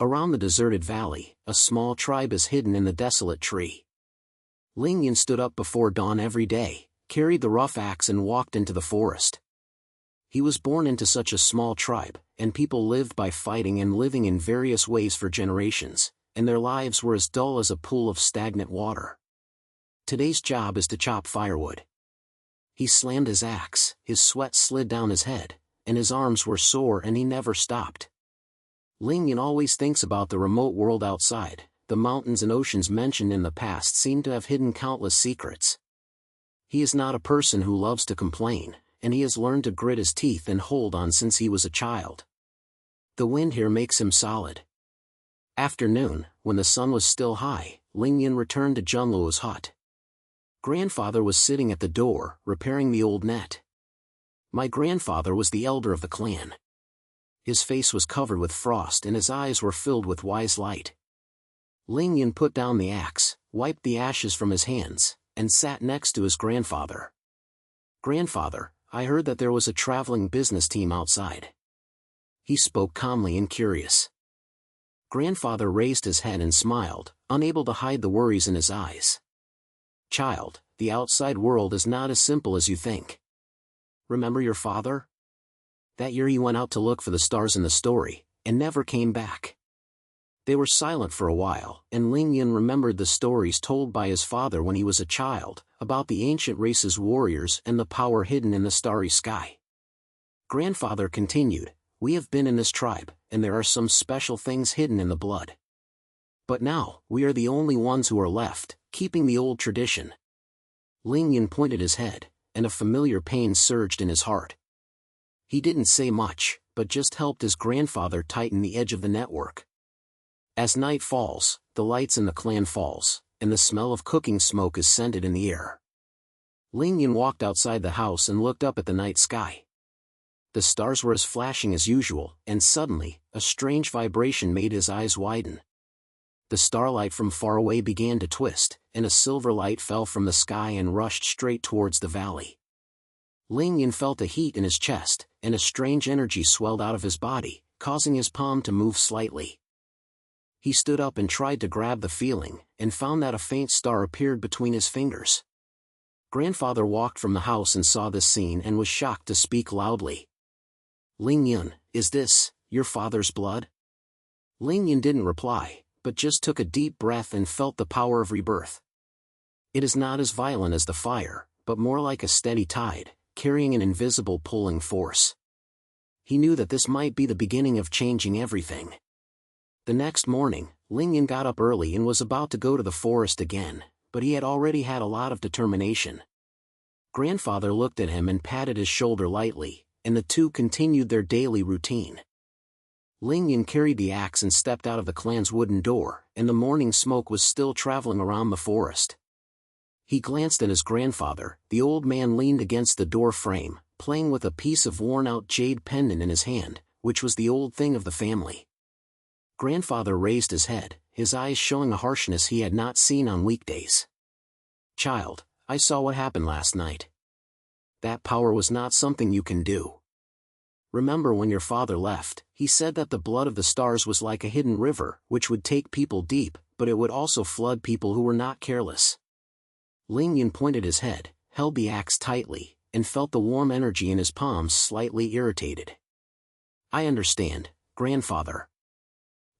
Around the deserted valley, a small tribe is hidden in the desolate tree. Ling Yun stood up before dawn every day, carried the rough axe and walked into the forest. He was born into such a small tribe, and people lived by fighting and living in various ways for generations, and their lives were as dull as a pool of stagnant water. Today's job is to chop firewood. He slammed his axe, his sweat slid down his head, and his arms were sore and he never stopped. Ling Yun always thinks about the remote world outside. The mountains and oceans mentioned in the past seem to have hidden countless secrets. He is not a person who loves to complain, and he has learned to grit his teeth and hold on since he was a child. The wind here makes him solid. After noon, when the sun was still high, Ling Yun returned to Junluo's hut. Grandfather was sitting at the door, repairing the old net. My grandfather was the elder of the clan. His face was covered with frost and his eyes were filled with wise light. Ling Yun put down the axe, wiped the ashes from his hands, and sat next to his grandfather. "Grandfather, I heard that there was a traveling business team outside." He spoke calmly and curious. Grandfather raised his head and smiled, unable to hide the worries in his eyes. "Child, the outside world is not as simple as you think. Remember your father? That year he went out to look for the stars in the story, and never came back." They were silent for a while, and Ling Yun remembered the stories told by his father when he was a child, about the ancient race's warriors and the power hidden in the starry sky. Grandfather continued, "We have been in this tribe, and there are some special things hidden in the blood. But now, we are the only ones who are left, keeping the old tradition." Ling Yun pointed his head, and a familiar pain surged in his heart. He didn't say much, but just helped his grandfather tighten the edge of the network. As night falls, the lights in the clan falls, and the smell of cooking smoke is scented in the air. Ling Yun walked outside the house and looked up at the night sky. The stars were as flashing as usual, and suddenly, a strange vibration made his eyes widen. The starlight from far away began to twist, and a silver light fell from the sky and rushed straight towards the valley. Ling Yun felt a heat in his chest, and a strange energy swelled out of his body, causing his palm to move slightly. He stood up and tried to grab the feeling, and found that a faint star appeared between his fingers. Grandfather walked from the house and saw this scene and was shocked to speak loudly. "Ling Yun, is this your father's blood?" Ling Yun didn't reply, but just took a deep breath and felt the power of rebirth. It is not as violent as the fire, but more like a steady tide, carrying an invisible pulling force. He knew that this might be the beginning of changing everything. The next morning, Ling Yun got up early and was about to go to the forest again, but he had already had a lot of determination. Grandfather looked at him and patted his shoulder lightly, and the two continued their daily routine. Ling Yun carried the axe and stepped out of the clan's wooden door, and the morning smoke was still traveling around the forest. He glanced at his grandfather. The old man leaned against the door frame, playing with a piece of worn-out jade pendant in his hand, which was the old thing of the family. Grandfather raised his head, his eyes showing a harshness he had not seen on weekdays. "Child, I saw what happened last night. That power was not something you can do. Remember when your father left, he said that the blood of the stars was like a hidden river, which would take people deep, but it would also flood people who were not careless." Ling Yun pointed his head, held the axe tightly, and felt the warm energy in his palms slightly irritated. "I understand, grandfather.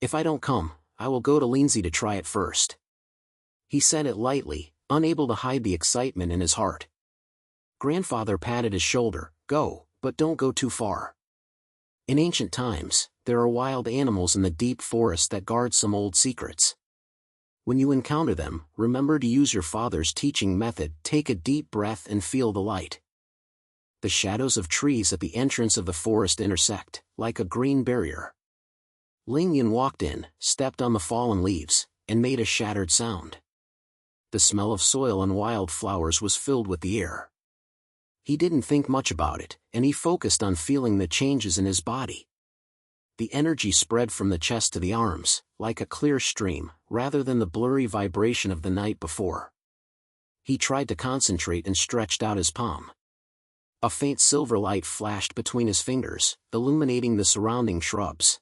If I don't come, I will go to Lindsay to try it first." He said it lightly, unable to hide the excitement in his heart. Grandfather patted his shoulder. "Go, but don't go too far. In ancient times, there are wild animals in the deep forest that guard some old secrets. When you encounter them, remember to use your father's teaching method. Take a deep breath and feel the light." The shadows of trees at the entrance of the forest intersect, like a green barrier. Ling Yun walked in, stepped on the fallen leaves, and made a shattered sound. The smell of soil and wild flowers was filled with the air. He didn't think much about it, and he focused on feeling the changes in his body. The energy spread from the chest to the arms, like a clear stream, rather than the blurry vibration of the night before. He tried to concentrate and stretched out his palm. A faint silver light flashed between his fingers, illuminating the surrounding shrubs.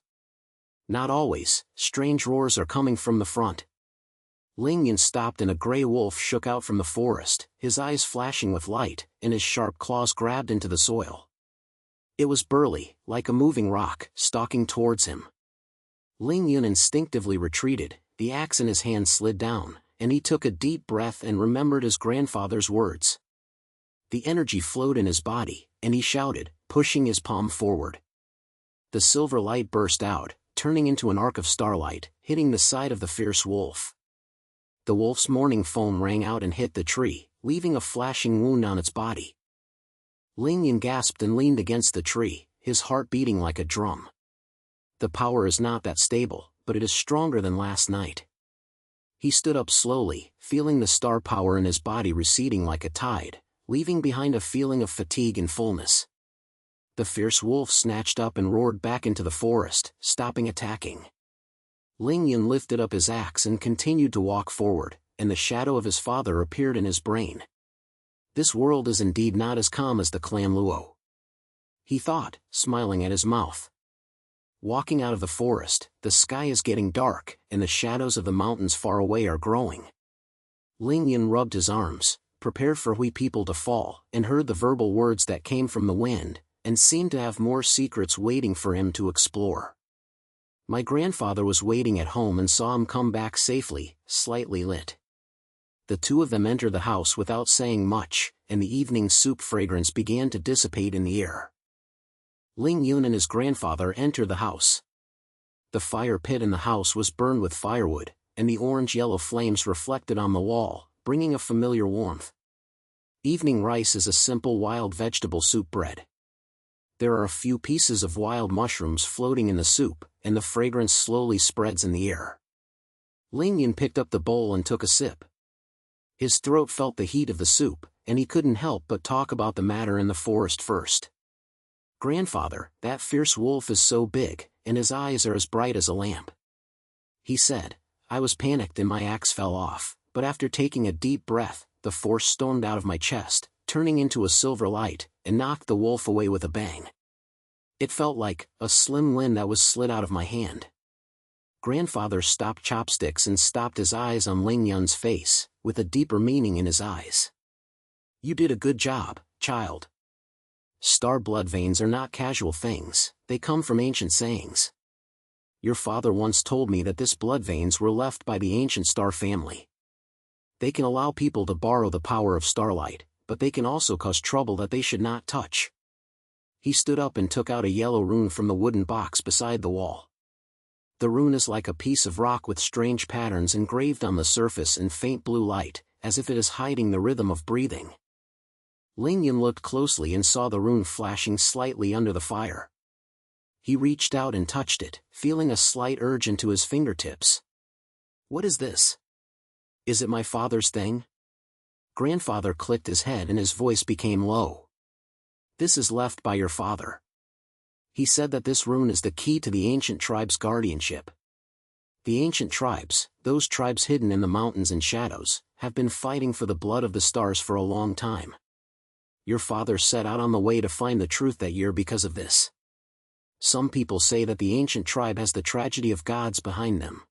Not always, strange roars are coming from the front. Ling Yun stopped and a gray wolf shook out from the forest, his eyes flashing with light, and his sharp claws grabbed into the soil. It was burly, like a moving rock, stalking towards him. Ling Yun instinctively retreated, the axe in his hand slid down, and he took a deep breath and remembered his grandfather's words. The energy flowed in his body, and he shouted, pushing his palm forward. The silver light burst out, turning into an arc of starlight, hitting the side of the fierce wolf. The wolf's morning foam rang out and hit the tree, leaving a flashing wound on its body. Ling Yun gasped and leaned against the tree, his heart beating like a drum. The power is not that stable, but it is stronger than last night. He stood up slowly, feeling the star power in his body receding like a tide, leaving behind a feeling of fatigue and fullness. The fierce wolf snatched up and roared back into the forest, stopping attacking. Ling Yun lifted up his axe and continued to walk forward, and the shadow of his father appeared in his brain. This world is indeed not as calm as the clan Luo, he thought, smiling at his mouth. Walking out of the forest, the sky is getting dark, and the shadows of the mountains far away are growing. Ling Yun rubbed his arms, prepared for we people to fall, and heard the verbal words that came from the wind, and seemed to have more secrets waiting for him to explore. My grandfather was waiting at home and saw him come back safely, slightly lit. The two of them entered the house without saying much, and the evening soup fragrance began to dissipate in the air. Ling Yun and his grandfather entered the house. The fire pit in the house was burned with firewood, and the orange-yellow flames reflected on the wall, bringing a familiar warmth. Evening rice is a simple wild vegetable soup bread. There are a few pieces of wild mushrooms floating in the soup, and the fragrance slowly spreads in the air. Ling Yun picked up the bowl and took a sip. His throat felt the heat of the soup, and he couldn't help but talk about the matter in the forest first. Grandfather, that fierce wolf is so big, and his eyes are as bright as a lamp. He said. I was panicked and my axe fell off, but after taking a deep breath, the force stormed out of my chest, turning into a silver light, and knocked the wolf away with a bang. It felt like a slim limb that was slid out of my hand. Grandfather stopped chopsticks and stopped his eyes on Ling Yun's face, with a deeper meaning in his eyes. You did a good job, child. Star blood veins are not casual things, they come from ancient sayings. Your father once told me that this blood veins were left by the ancient star family. They can allow people to borrow the power of starlight, but they can also cause trouble that they should not touch. He stood up and took out a yellow rune from the wooden box beside the wall. The rune is like a piece of rock with strange patterns engraved on the surface in faint blue light, as if it is hiding the rhythm of breathing. Ling Yun looked closely and saw the rune flashing slightly under the fire. He reached out and touched it, feeling a slight urge into his fingertips. What is this? Is it my father's thing? Grandfather clicked his head and his voice became low. This is left by your father. He said that this rune is the key to the ancient tribe's guardianship. The ancient tribes, those tribes hidden in the mountains and shadows, have been fighting for the blood of the stars for a long time. Your father set out on the way to find the truth that year because of this. Some people say that the ancient tribe has the tragedy of gods behind them.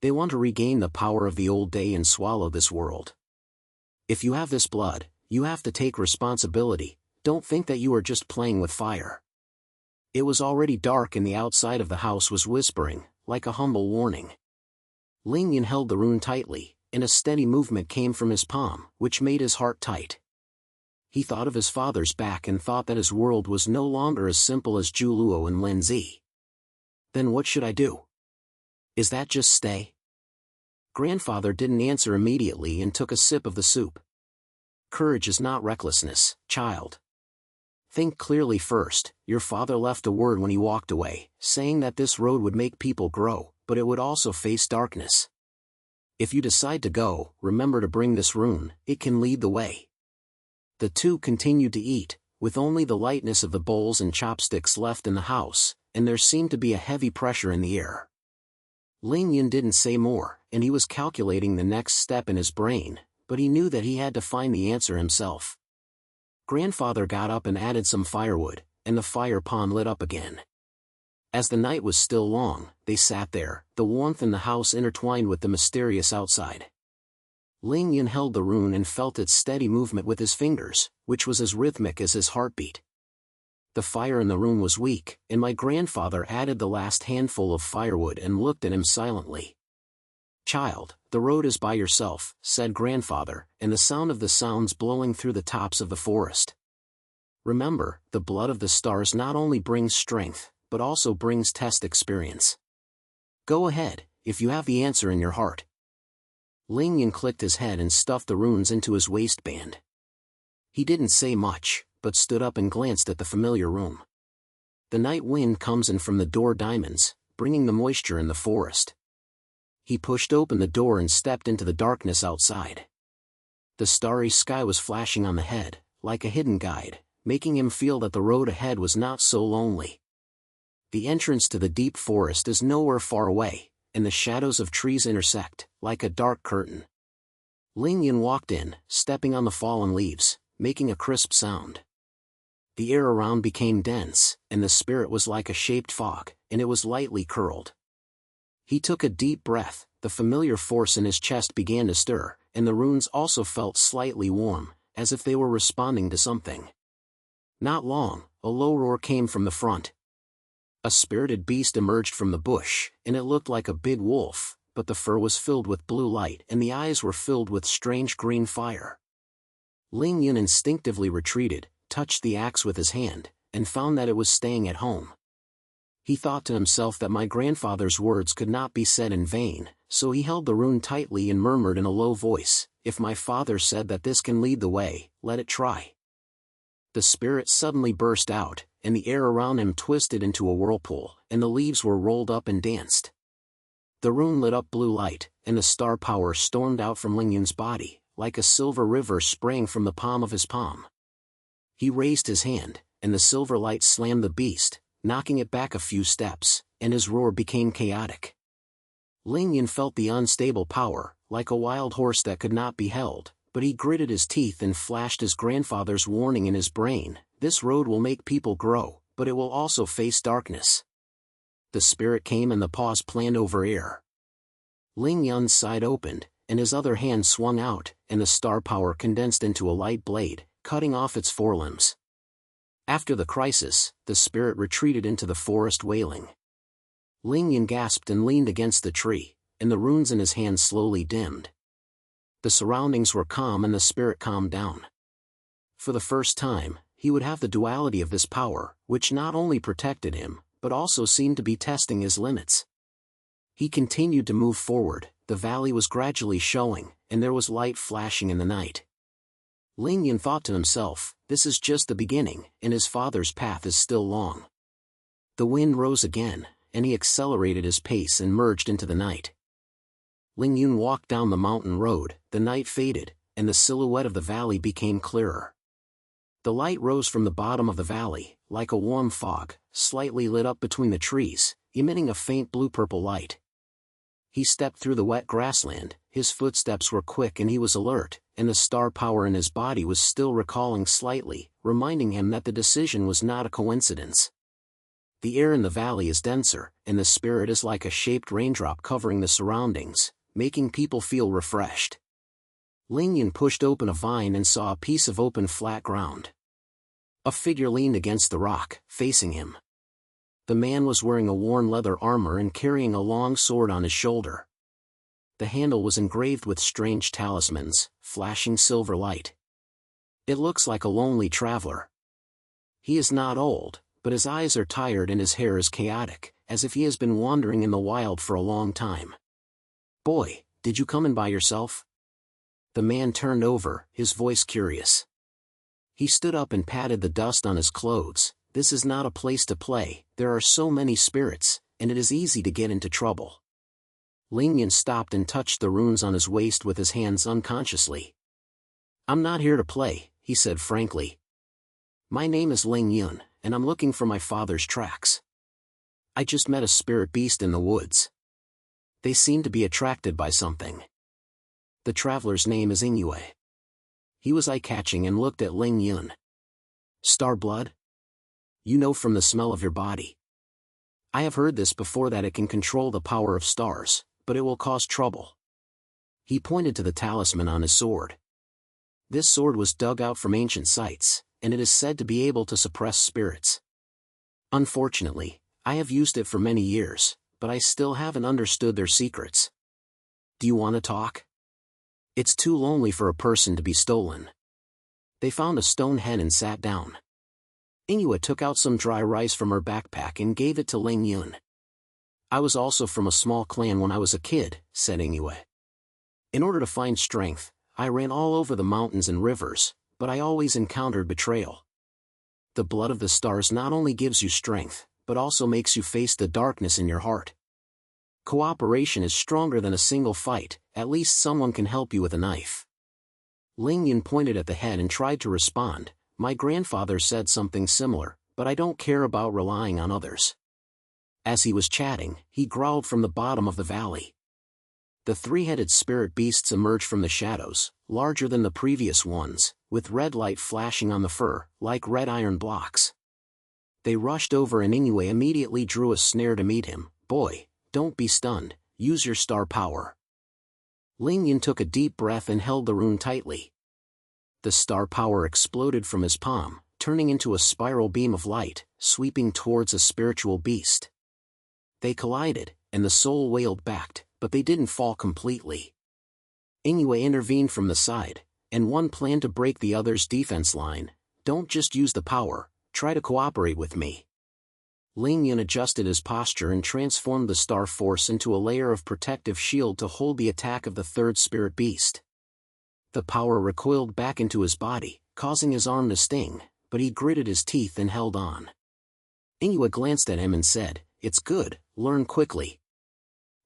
They want to regain the power of the old day and swallow this world. If you have this blood, you have to take responsibility. Don't think that you are just playing with fire. It was already dark and the outside of the house was whispering, like a humble warning. Ling Yun held the rune tightly, and a steady movement came from his palm, which made his heart tight. He thought of his father's back and thought that his world was no longer as simple as Jiuxiao and Linzi. Then what should I do? Is that just stay? Grandfather didn't answer immediately and took a sip of the soup. Courage is not recklessness, child. Think clearly first. Your father left a word when he walked away, saying that this road would make people grow, but it would also face darkness. If you decide to go, remember to bring this rune, it can lead the way. The two continued to eat, with only the lightness of the bowls and chopsticks left in the house, and there seemed to be a heavy pressure in the air. Ling Yun didn't say more, and he was calculating the next step in his brain, but he knew that he had to find the answer himself. Grandfather got up and added some firewood, and the fire pond lit up again. As the night was still long, they sat there, the warmth in the house intertwined with the mysterious outside. Ling Yun held the rune and felt its steady movement with his fingers, which was as rhythmic as his heartbeat. The fire in the room was weak, and my grandfather added the last handful of firewood and looked at him silently. "Child, the road is by yourself," said grandfather, and the sound of the sounds blowing through the tops of the forest. "Remember, the blood of the stars not only brings strength, but also brings test experience. Go ahead, if you have the answer in your heart." Ling Yun clicked his head and stuffed the runes into his waistband. He didn't say much, but stood up and glanced at the familiar room. The night wind comes in from the door diamonds, bringing the moisture in the forest. He pushed open the door and stepped into the darkness outside. The starry sky was flashing on the head, like a hidden guide, making him feel that the road ahead was not so lonely. The entrance to the deep forest is nowhere far away, and the shadows of trees intersect, like a dark curtain. Ling Yun walked in, stepping on the fallen leaves, making a crisp sound. The air around became dense, and the spirit was like a shaped fog, and it was lightly curled. He took a deep breath, the familiar force in his chest began to stir, and the runes also felt slightly warm, as if they were responding to something. Not long, a low roar came from the front. A spirited beast emerged from the bush, and it looked like a big wolf, but the fur was filled with blue light and the eyes were filled with strange green fire. Ling Yun instinctively retreated, touched the axe with his hand, and found that it was staying at home. He thought to himself that my grandfather's words could not be said in vain, so he held the rune tightly and murmured in a low voice, "If my father said that this can lead the way, let it try." The spirit suddenly burst out, and the air around him twisted into a whirlpool, and the leaves were rolled up and danced. The rune lit up blue light, and the star power stormed out from Ling Yun's body, like a silver river spraying from the palm of his palm. He raised his hand, and the silver light slammed the beast, knocking it back a few steps, and his roar became chaotic. Ling Yun felt the unstable power, like a wild horse that could not be held, but he gritted his teeth and flashed his grandfather's warning in his brain: "This road will make people grow, but it will also face darkness." The spirit came and the paws planned over air. Ling Yun's side opened, and his other hand swung out, and the star power condensed into a light blade, cutting off its forelimbs. After the crisis, the spirit retreated into the forest wailing. Ling Yun gasped and leaned against the tree, and the runes in his hand slowly dimmed. The surroundings were calm and the spirit calmed down. For the first time, he would have the duality of this power, which not only protected him, but also seemed to be testing his limits. He continued to move forward, the valley was gradually showing, and there was light flashing in the night. Ling Yun thought to himself, "This is just the beginning, and his father's path is still long." The wind rose again, and he accelerated his pace and merged into the night. Ling Yun walked down the mountain road, the night faded, and the silhouette of the valley became clearer. The light rose from the bottom of the valley, like a warm fog, slightly lit up between the trees, emitting a faint blue-purple light. He stepped through the wet grassland, his footsteps were quick and he was alert, and the star power in his body was still recalling slightly, reminding him that the decision was not a coincidence. The air in the valley is denser, and the spirit is like a shaped raindrop covering the surroundings, making people feel refreshed. Ling Yun pushed open a vine and saw a piece of open flat ground. A figure leaned against the rock, facing him. The man was wearing a worn leather armor and carrying a long sword on his shoulder. The handle was engraved with strange talismans, flashing silver light. "It looks like a lonely traveler. He is not old, but his eyes are tired and his hair is chaotic, as if he has been wandering in the wild for a long time." "Boy, did you come in by yourself?" The man turned over, his voice curious. He stood up and patted the dust on his clothes. "This is not a place to play, there are so many spirits, and it is easy to get into trouble." Ling Yun stopped and touched the runes on his waist with his hands unconsciously. "I'm not here to play," he said frankly. "My name is Ling Yun, and I'm looking for my father's tracks. I just met a spirit beast in the woods. They seem to be attracted by something. The traveler's name is Yue." He was eye-catching and looked at Ling Yun. "Star blood? You know from the smell of your body." I have heard this before, that it can control the power of stars, but it will cause trouble. He pointed to the talisman on his sword. This sword was dug out from ancient sites, and it is said to be able to suppress spirits. Unfortunately, I have used it for many years, but I still haven't understood their secrets. Do you want to talk? It's too lonely for a person to be stolen. They found a stone hen and sat down. Inua took out some dry rice from her backpack and gave it to Ling Yun. I was also from a small clan when I was a kid, said Inua. In order to find strength, I ran all over the mountains and rivers, but I always encountered betrayal. The blood of the stars not only gives you strength, but also makes you face the darkness in your heart. Cooperation is stronger than a single fight, at least someone can help you with a knife. Ling Yun pointed at the head and tried to respond. My grandfather said something similar, but I don't care about relying on others. As he was chatting, he growled from the bottom of the valley. The three-headed spirit beasts emerged from the shadows, larger than the previous ones, with red light flashing on the fur, like red iron blocks. They rushed over and Inua immediately drew a snare to meet him. Boy, don't be stunned, use your star power. Ling Yun took a deep breath and held the rune tightly. The star power exploded from his palm, turning into a spiral beam of light, sweeping towards a spiritual beast. They collided, and the soul wailed back, but they didn't fall completely. Inua intervened from the side, and one planned to break the other's defense line. Don't just use the power, try to cooperate with me. Ling Yun adjusted his posture and transformed the star force into a layer of protective shield to hold the attack of the third spirit beast. The power recoiled back into his body, causing his arm to sting, but he gritted his teeth and held on. Inua glanced at him and said, It's good, learn quickly.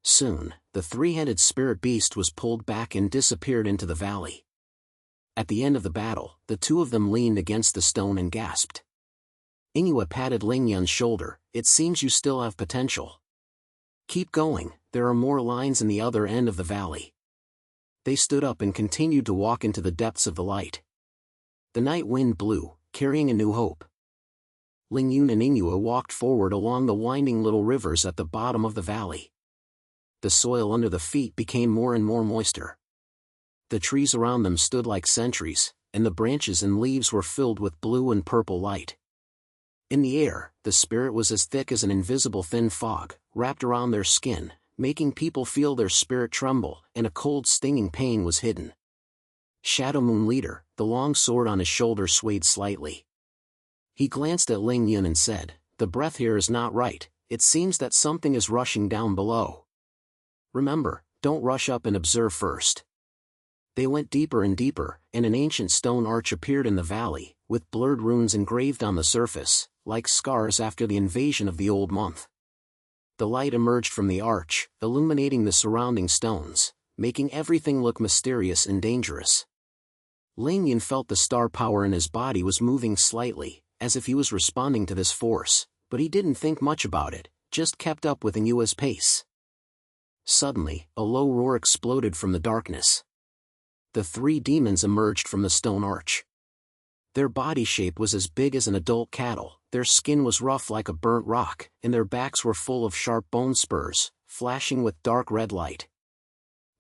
Soon, the three-headed spirit beast was pulled back and disappeared into the valley. At the end of the battle, the two of them leaned against the stone and gasped. Inua patted Ling Yun's shoulder. It seems you still have potential. Keep going, there are more lines in the other end of the valley. They stood up and continued to walk into the depths of the light. The night wind blew, carrying a new hope. Ling Yun and Inua walked forward along the winding little rivers at the bottom of the valley. The soil under the feet became more and more moister. The trees around them stood like sentries, and the branches and leaves were filled with blue and purple light. In the air, the spirit was as thick as an invisible thin fog, wrapped around their skin, making people feel their spirit tremble, and a cold stinging pain was hidden. Shadow Moon Leader, the long sword on his shoulder swayed slightly. He glanced at Ling Yun and said, The breath here is not right, it seems that something is rushing down below. Remember, don't rush up and observe first. They went deeper and deeper, and an ancient stone arch appeared in the valley, with blurred runes engraved on the surface, like scars after the invasion of the old month. The light emerged from the arch, illuminating the surrounding stones, making everything look mysterious and dangerous. Ling Yun felt the star power in his body was moving slightly, as if he was responding to this force, but he didn't think much about it, just kept up with Inua's pace. Suddenly, a low roar exploded from the darkness. The three demons emerged from the stone arch. Their body shape was as big as an adult cattle, their skin was rough like a burnt rock, and their backs were full of sharp bone spurs, flashing with dark red light.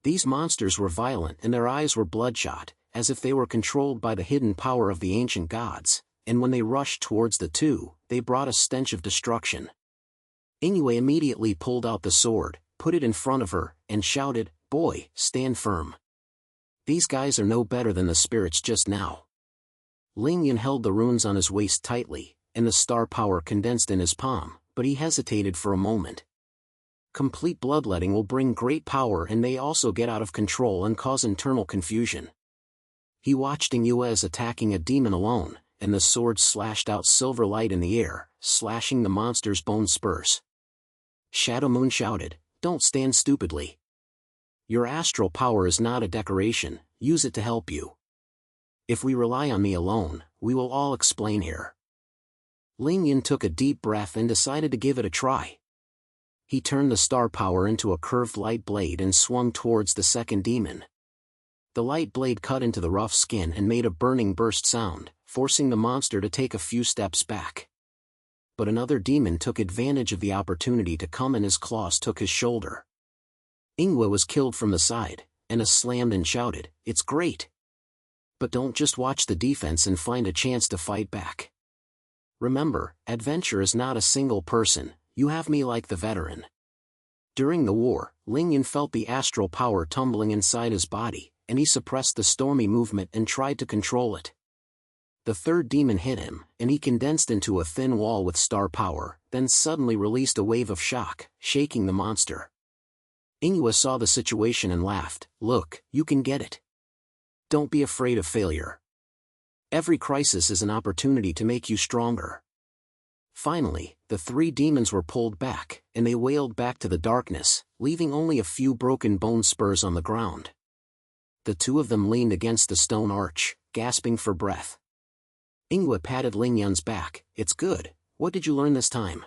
These monsters were violent and their eyes were bloodshot, as if they were controlled by the hidden power of the ancient gods, and when they rushed towards the two, they brought a stench of destruction. Inua immediately pulled out the sword, put it in front of her, and shouted, Boy, stand firm. These guys are no better than the spirits just now. Ling Yun held the runes on his waist tightly, and the star power condensed in his palm, but he hesitated for a moment. Complete bloodletting will bring great power and may also get out of control and cause internal confusion. He watched Inua as attacking a demon alone, and the sword slashed out silver light in the air, slashing the monster's bone spurs. Shadow Moon shouted, Don't stand stupidly. Your astral power is not a decoration, use it to help you. If we rely on me alone, we will all explain here. Ling Yun took a deep breath and decided to give it a try. He turned the star power into a curved light blade and swung towards the second demon. The light blade cut into the rough skin and made a burning burst sound, forcing the monster to take a few steps back. but another demon took advantage of the opportunity to come and his claws took his shoulder. Ingwe was killed from the side, and slammed and shouted, "It's great! But don't just watch the defense and find a chance to fight back. Remember, adventure is not a single person, you have me like the veteran." During the war, Ling Yun felt the astral power tumbling inside his body, and he suppressed the stormy movement and tried to control it. The third demon hit him, and he condensed into a thin wall with star power, then suddenly released a wave of shock, shaking the monster. Ingwe saw the situation and laughed, "Look, you can get it. Don't be afraid of failure. Every crisis is an opportunity to make you stronger." Finally, the three demons were pulled back, and they wailed back to the darkness, leaving only a few broken bone spurs on the ground. The two of them leaned against the stone arch, gasping for breath. Ingwe patted Ling Yun's back. "It's good, what did you learn this time?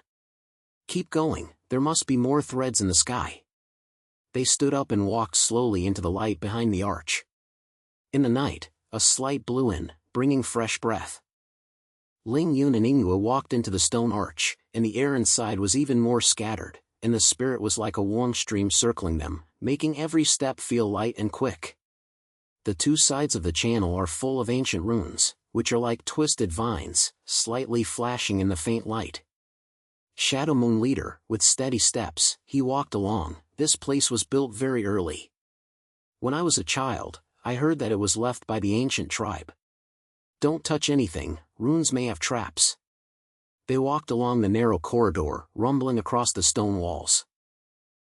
Keep going, there must be more threads in the sky." They stood up and walked slowly into the light behind the arch. In the night, a slight blew in, bringing fresh breath. Ling Yun and Ingwe walked into the stone arch, and the air inside was even more scattered, and the spirit was like a warm stream circling them, making every step feel light and quick. The two sides of the channel are full of ancient runes, which are like twisted vines, slightly flashing in the faint light. Shadow Moon Leader, with steady steps, he walked along. This place was built very early. When I was a child, I heard that it was left by the ancient tribe. Don't touch anything, runes may have traps. They walked along the narrow corridor, rumbling across the stone walls.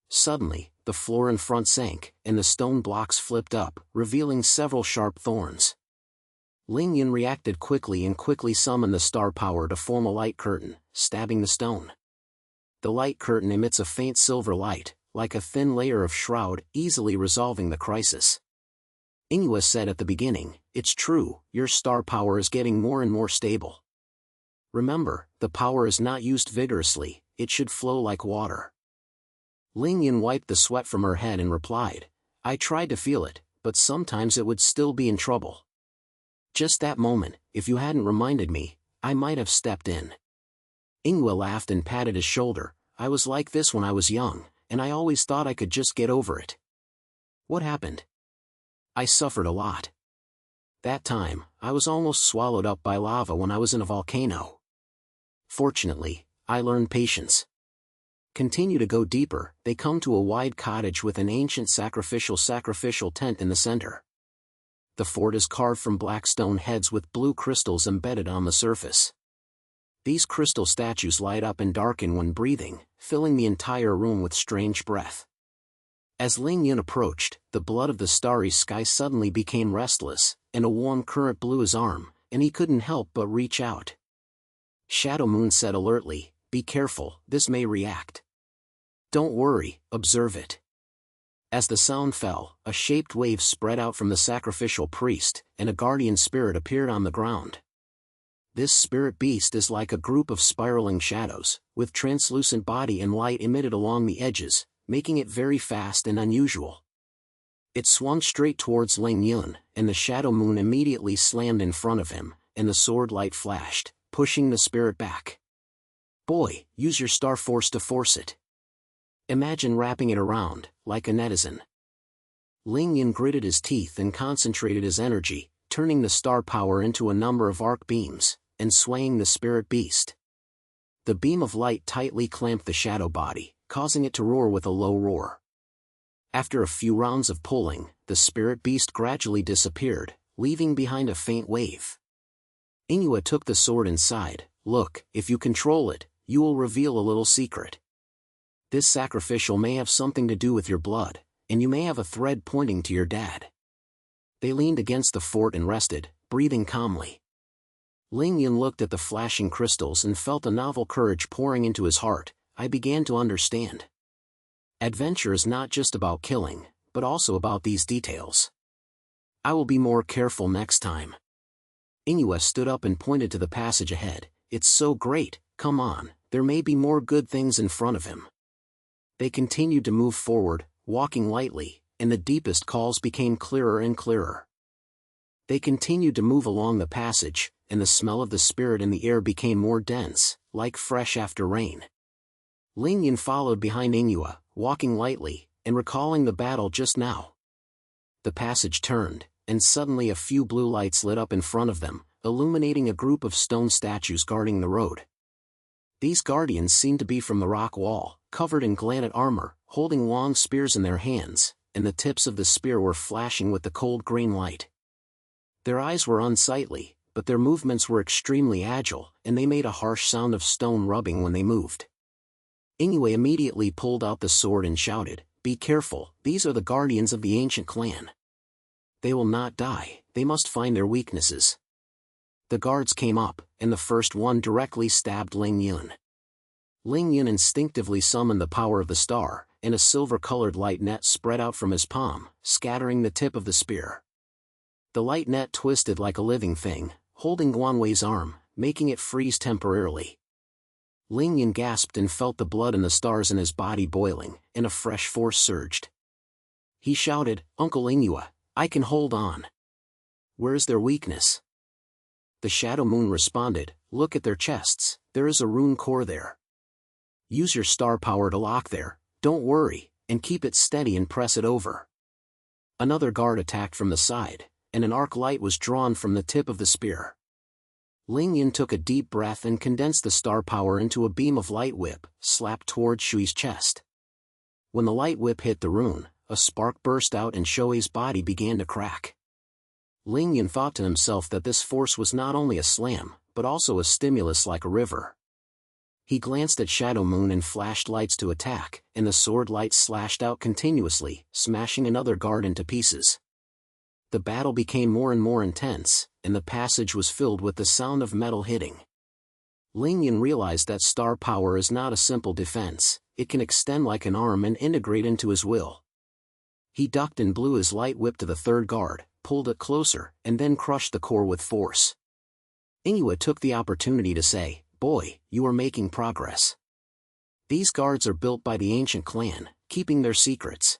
Suddenly, the floor in front sank, and the stone blocks flipped up, revealing several sharp thorns. Ling Yun reacted quickly and quickly summoned the star power to form a light curtain, stabbing the stone. The light curtain emits a faint silver light, like a thin layer of shroud, easily resolving the crisis. Ingwe said at the beginning, "It's true, your star power is getting more and more stable. Remember, the power is not used vigorously, it should flow like water." Ling Yun wiped the sweat from her head and replied, "I tried to feel it, but sometimes it would still be in trouble. Just that moment, if you hadn't reminded me, I might have stepped in." Ingwe laughed and patted his shoulder. "I was like this when I was young, and I always thought I could just get over it." "What happened?" "I suffered a lot. That time, I was almost swallowed up by lava when I was in a volcano. Fortunately, I learned patience." Continue to go deeper, they come to a wide cottage with an ancient sacrificial tent in the center. The fort is carved from black stone heads with blue crystals embedded on the surface. These crystal statues light up and darken when breathing, filling the entire room with strange breath. As Ling Yun approached, the blood of the starry sky suddenly became restless, and a warm current blew his arm, and he couldn't help but reach out. Shadow Moon said alertly, "Be careful, this may react." "Don't worry, observe it." As the sound fell, a shaped wave spread out from the sacrificial priest, and a guardian spirit appeared on the ground. This spirit beast is like a group of spiraling shadows, with translucent body and light emitted along the edges, making it very fast and unusual. It swung straight towards Ling Yun, and the Shadow Moon immediately slammed in front of him, and the sword light flashed, pushing the spirit back. "Boy, use your star force to force it. Imagine wrapping it around, like a netizen." Ling Yun gritted his teeth and concentrated his energy, turning the star power into a number of arc beams, and swaying the spirit beast. The beam of light tightly clamped the shadow body, causing it to roar with a low roar. After a few rounds of pulling, the spirit beast gradually disappeared, leaving behind a faint wave. Ingwe took the sword and sighed, "Look, if you control it, you will reveal a little secret. This sacrificial may have something to do with your blood, and you may have a thread pointing to your dad." They leaned against the fort and rested, breathing calmly. Ling Yun looked at the flashing crystals and felt a novel courage pouring into his heart. "I began to understand. Adventure is not just about killing, but also about these details. I will be more careful next time." Ingwe stood up and pointed to the passage ahead. "It's so great, come on, there may be more good things in front of him." They continued to move forward, walking lightly, and the deepest calls became clearer and clearer. They continued to move along the passage, and the smell of the spirit in the air became more dense, like fresh after rain. Ling Yun followed behind Inghua, walking lightly, and recalling the battle just now. The passage turned, and suddenly a few blue lights lit up in front of them, illuminating a group of stone statues guarding the road. These guardians seemed to be from the rock wall, covered in granite armor, holding long spears in their hands, and the tips of the spear were flashing with the cold green light. Their eyes were unsightly, but their movements were extremely agile, and they made a harsh sound of stone rubbing when they moved. Inoue immediately pulled out the sword and shouted, "Be careful, these are the guardians of the ancient clan. They will not die, they must find their weaknesses." The guards came up, and the first one directly stabbed Ling Yun. Ling Yun instinctively summoned the power of the star, and a silver-colored light net spread out from his palm, scattering the tip of the spear. The light net twisted like a living thing, holding Guanwei's arm, making it freeze temporarily. Ling Yun gasped and felt the blood in the stars in his body boiling, and a fresh force surged. He shouted, "Uncle Inghua, I can hold on. Where is their weakness?" The Shadow Moon responded, "Look at their chests, there is a rune core there. Use your star power to lock there, don't worry, and keep it steady and press it over." Another guard attacked from the side, and an arc light was drawn from the tip of the spear. Ling Yun took a deep breath and condensed the star power into a beam of light whip, slapped toward Shui's chest. When the light whip hit the rune, a spark burst out and Shui's body began to crack. Ling Yun thought to himself that this force was not only a slam, but also a stimulus like a river. He glanced at Shadow Moon and flashed lights to attack, and the sword lights slashed out continuously, smashing another guard into pieces. The battle became more and more intense, and the passage was filled with the sound of metal hitting. Ling Yun realized that star power is not a simple defense, it can extend like an arm and integrate into his will. He ducked and blew his light whip to the third guard, pulled it closer, and then crushed the core with force. Inghua took the opportunity to say, "Boy, you are making progress. These guards are built by the ancient clan, keeping their secrets."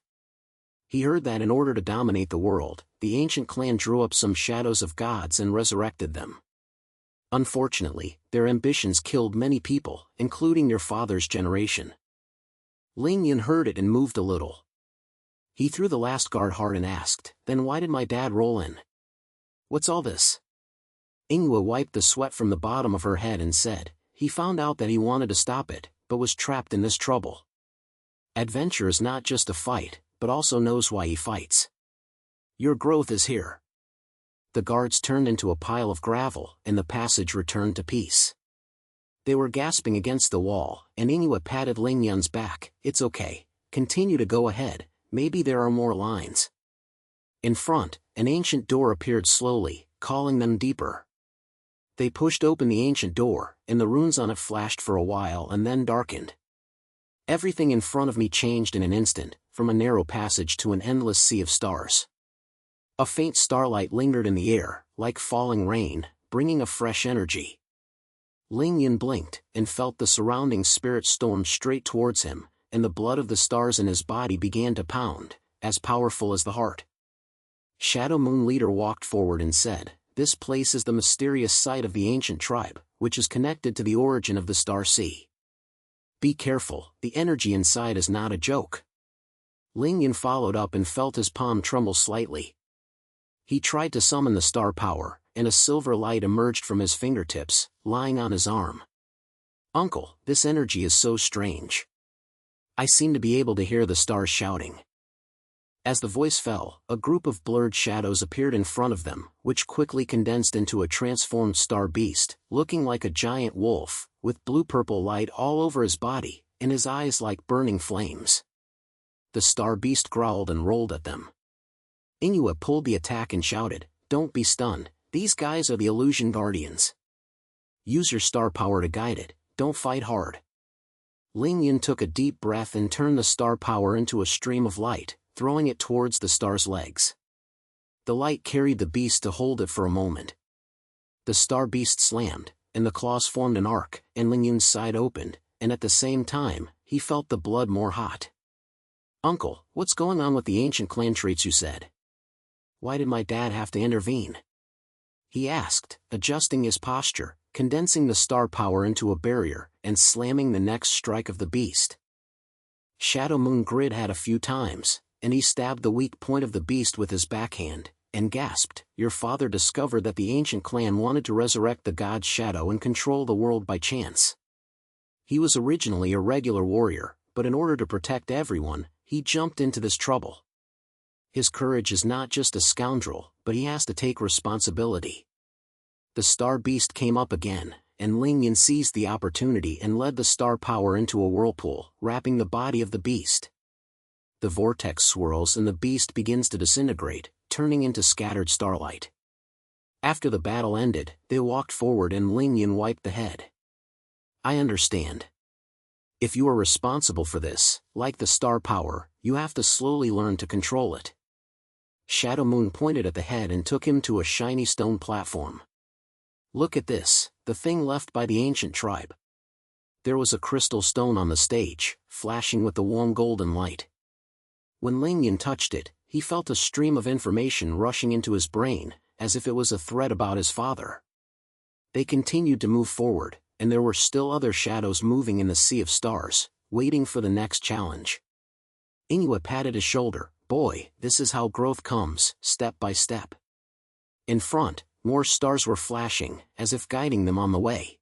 He heard that in order to dominate the world, the ancient clan drew up some shadows of gods and resurrected them. Unfortunately, their ambitions killed many people, including your father's generation. Ling Yun heard it and moved a little. He threw the last guard hard and asked, "Then why did my dad roll in? What's all this?" Inghua wiped the sweat from the bottom of her head and said, "He found out that he wanted to stop it, but was trapped in this trouble. Adventure is not just a fight, but also knows why he fights. Your growth is here." The guards turned into a pile of gravel, and the passage returned to peace. They were gasping against the wall, and Inghua patted Ling Yun's back. "It's okay, continue to go ahead, maybe there are more lines." In front, an ancient door appeared slowly, calling them deeper. They pushed open the ancient door, and the runes on it flashed for a while and then darkened. Everything in front of me changed in an instant, from a narrow passage to an endless sea of stars. A faint starlight lingered in the air, like falling rain, bringing a fresh energy. Ling Yun blinked, and felt the surrounding spirit storm straight towards him, and the blood of the stars in his body began to pound, as powerful as the heart. Shadow Moon Leader walked forward and said, "This place is the mysterious site of the ancient tribe, which is connected to the origin of the Star Sea. Be careful, the energy inside is not a joke." Ling Yun followed up and felt his palm tremble slightly. He tried to summon the star power, and a silver light emerged from his fingertips, lying on his arm. "Uncle, this energy is so strange. I seem to be able to hear the stars shouting." As the voice fell, a group of blurred shadows appeared in front of them, which quickly condensed into a transformed star beast, looking like a giant wolf, with blue-purple light all over his body, and his eyes like burning flames. The star beast growled and rolled at them. Inghua pulled the attack and shouted, "Don't be stunned, these guys are the illusion guardians. Use your star power to guide it, don't fight hard." Ling Yun took a deep breath and turned the star power into a stream of light, throwing it towards the star's legs. The light carried the beast to hold it for a moment. The star beast slammed, and the claws formed an arc, and Ling Yun's side opened, and at the same time, he felt the blood more hot. "Uncle, what's going on with the ancient clan traits you said? Why did my dad have to intervene?" he asked, adjusting his posture, condensing the star power into a barrier, and slamming the next strike of the beast. Shadow Moon grit had a few times, and he stabbed the weak point of the beast with his backhand, and gasped, "Your father discovered that the ancient clan wanted to resurrect the god's shadow and control the world by chance. He was originally a regular warrior, but in order to protect everyone, he jumped into this trouble. His courage is not just a scoundrel, but he has to take responsibility." The star beast came up again, and Ling Yun seized the opportunity and led the star power into a whirlpool, wrapping the body of the beast. The vortex swirls and the beast begins to disintegrate, turning into scattered starlight. After the battle ended, they walked forward and Ling Yun wiped the head. "I understand. If you are responsible for this, like the star power, you have to slowly learn to control it." Shadow Moon pointed at the head and took him to a shiny stone platform. "Look at this, the thing left by the ancient tribe." There was a crystal stone on the stage, flashing with the warm golden light. When Ling Yun touched it, he felt a stream of information rushing into his brain, as if it was a thread about his father. They continued to move forward, and there were still other shadows moving in the sea of stars, waiting for the next challenge. Inoue patted his shoulder. "Boy, this is how growth comes, step by step." In front, more stars were flashing, as if guiding them on the way.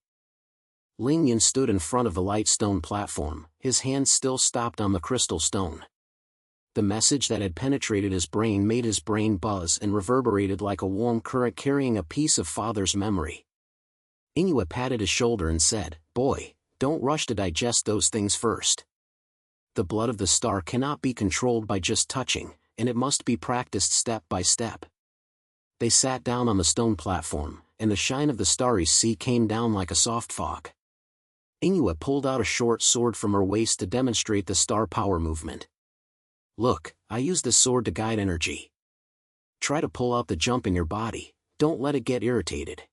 Ling Yun stood in front of the light stone platform, his hand still stopped on the crystal stone. The message that had penetrated his brain made his brain buzz and reverberated like a warm current carrying a piece of father's memory. Inoue patted his shoulder and said, "Boy, don't rush to digest those things first. The blood of the star cannot be controlled by just touching, and it must be practiced step by step." They sat down on the stone platform, and the shine of the starry sea came down like a soft fog. Inoue pulled out a short sword from her waist to demonstrate the star power movement. "Look, I use this sword to guide energy. Try to pull out the jump in your body, don't let it get irritated."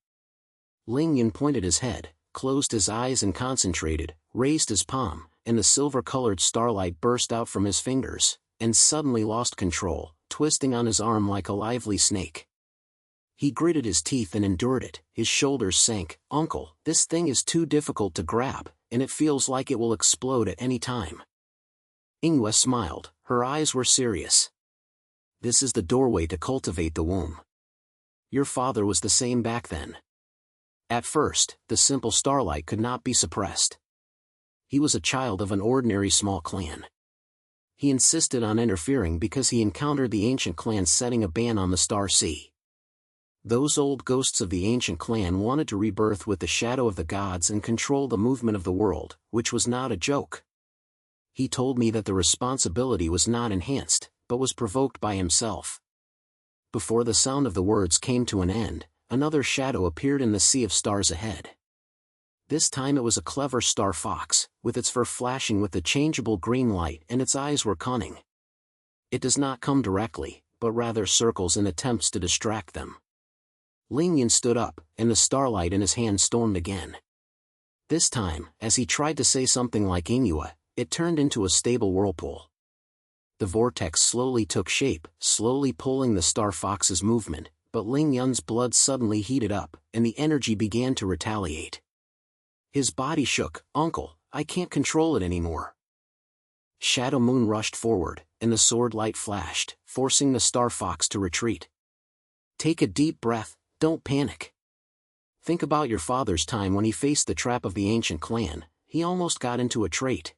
Ling Yun pointed his head, closed his eyes and concentrated, raised his palm, and the silver-colored starlight burst out from his fingers, and suddenly lost control, twisting on his arm like a lively snake. He gritted his teeth and endured it. His shoulders sank. "Uncle, this thing is too difficult to grab, and it feels like it will explode at any time." Inoue smiled, her eyes were serious. "This is the doorway to cultivate the womb. Your father was the same back then." At first, the simple starlight could not be suppressed. He was a child of an ordinary small clan. He insisted on interfering because he encountered the ancient clan setting a ban on the star sea. Those old ghosts of the ancient clan wanted to rebirth with the shadow of the gods and control the movement of the world, which was not a joke. He told me that the responsibility was not enhanced, but was provoked by himself. Before the sound of the words came to an end, another shadow appeared in the sea of stars ahead. This time it was a clever star fox, with its fur flashing with the changeable green light and its eyes were cunning. It does not come directly, but rather circles and attempts to distract them. Ling Yun stood up, and the starlight in his hand stormed again. This time, as he tried to say something like Inoue, it turned into a stable whirlpool. The vortex slowly took shape, slowly pulling the star fox's movement, but Ling Yun's blood suddenly heated up, and the energy began to retaliate. His body shook. "Uncle, I can't control it anymore." Shadow Moon rushed forward, and the sword light flashed, forcing the star fox to retreat. "Take a deep breath, don't panic. Think about your father's time when he faced the trap of the ancient clan. He almost got into a trait.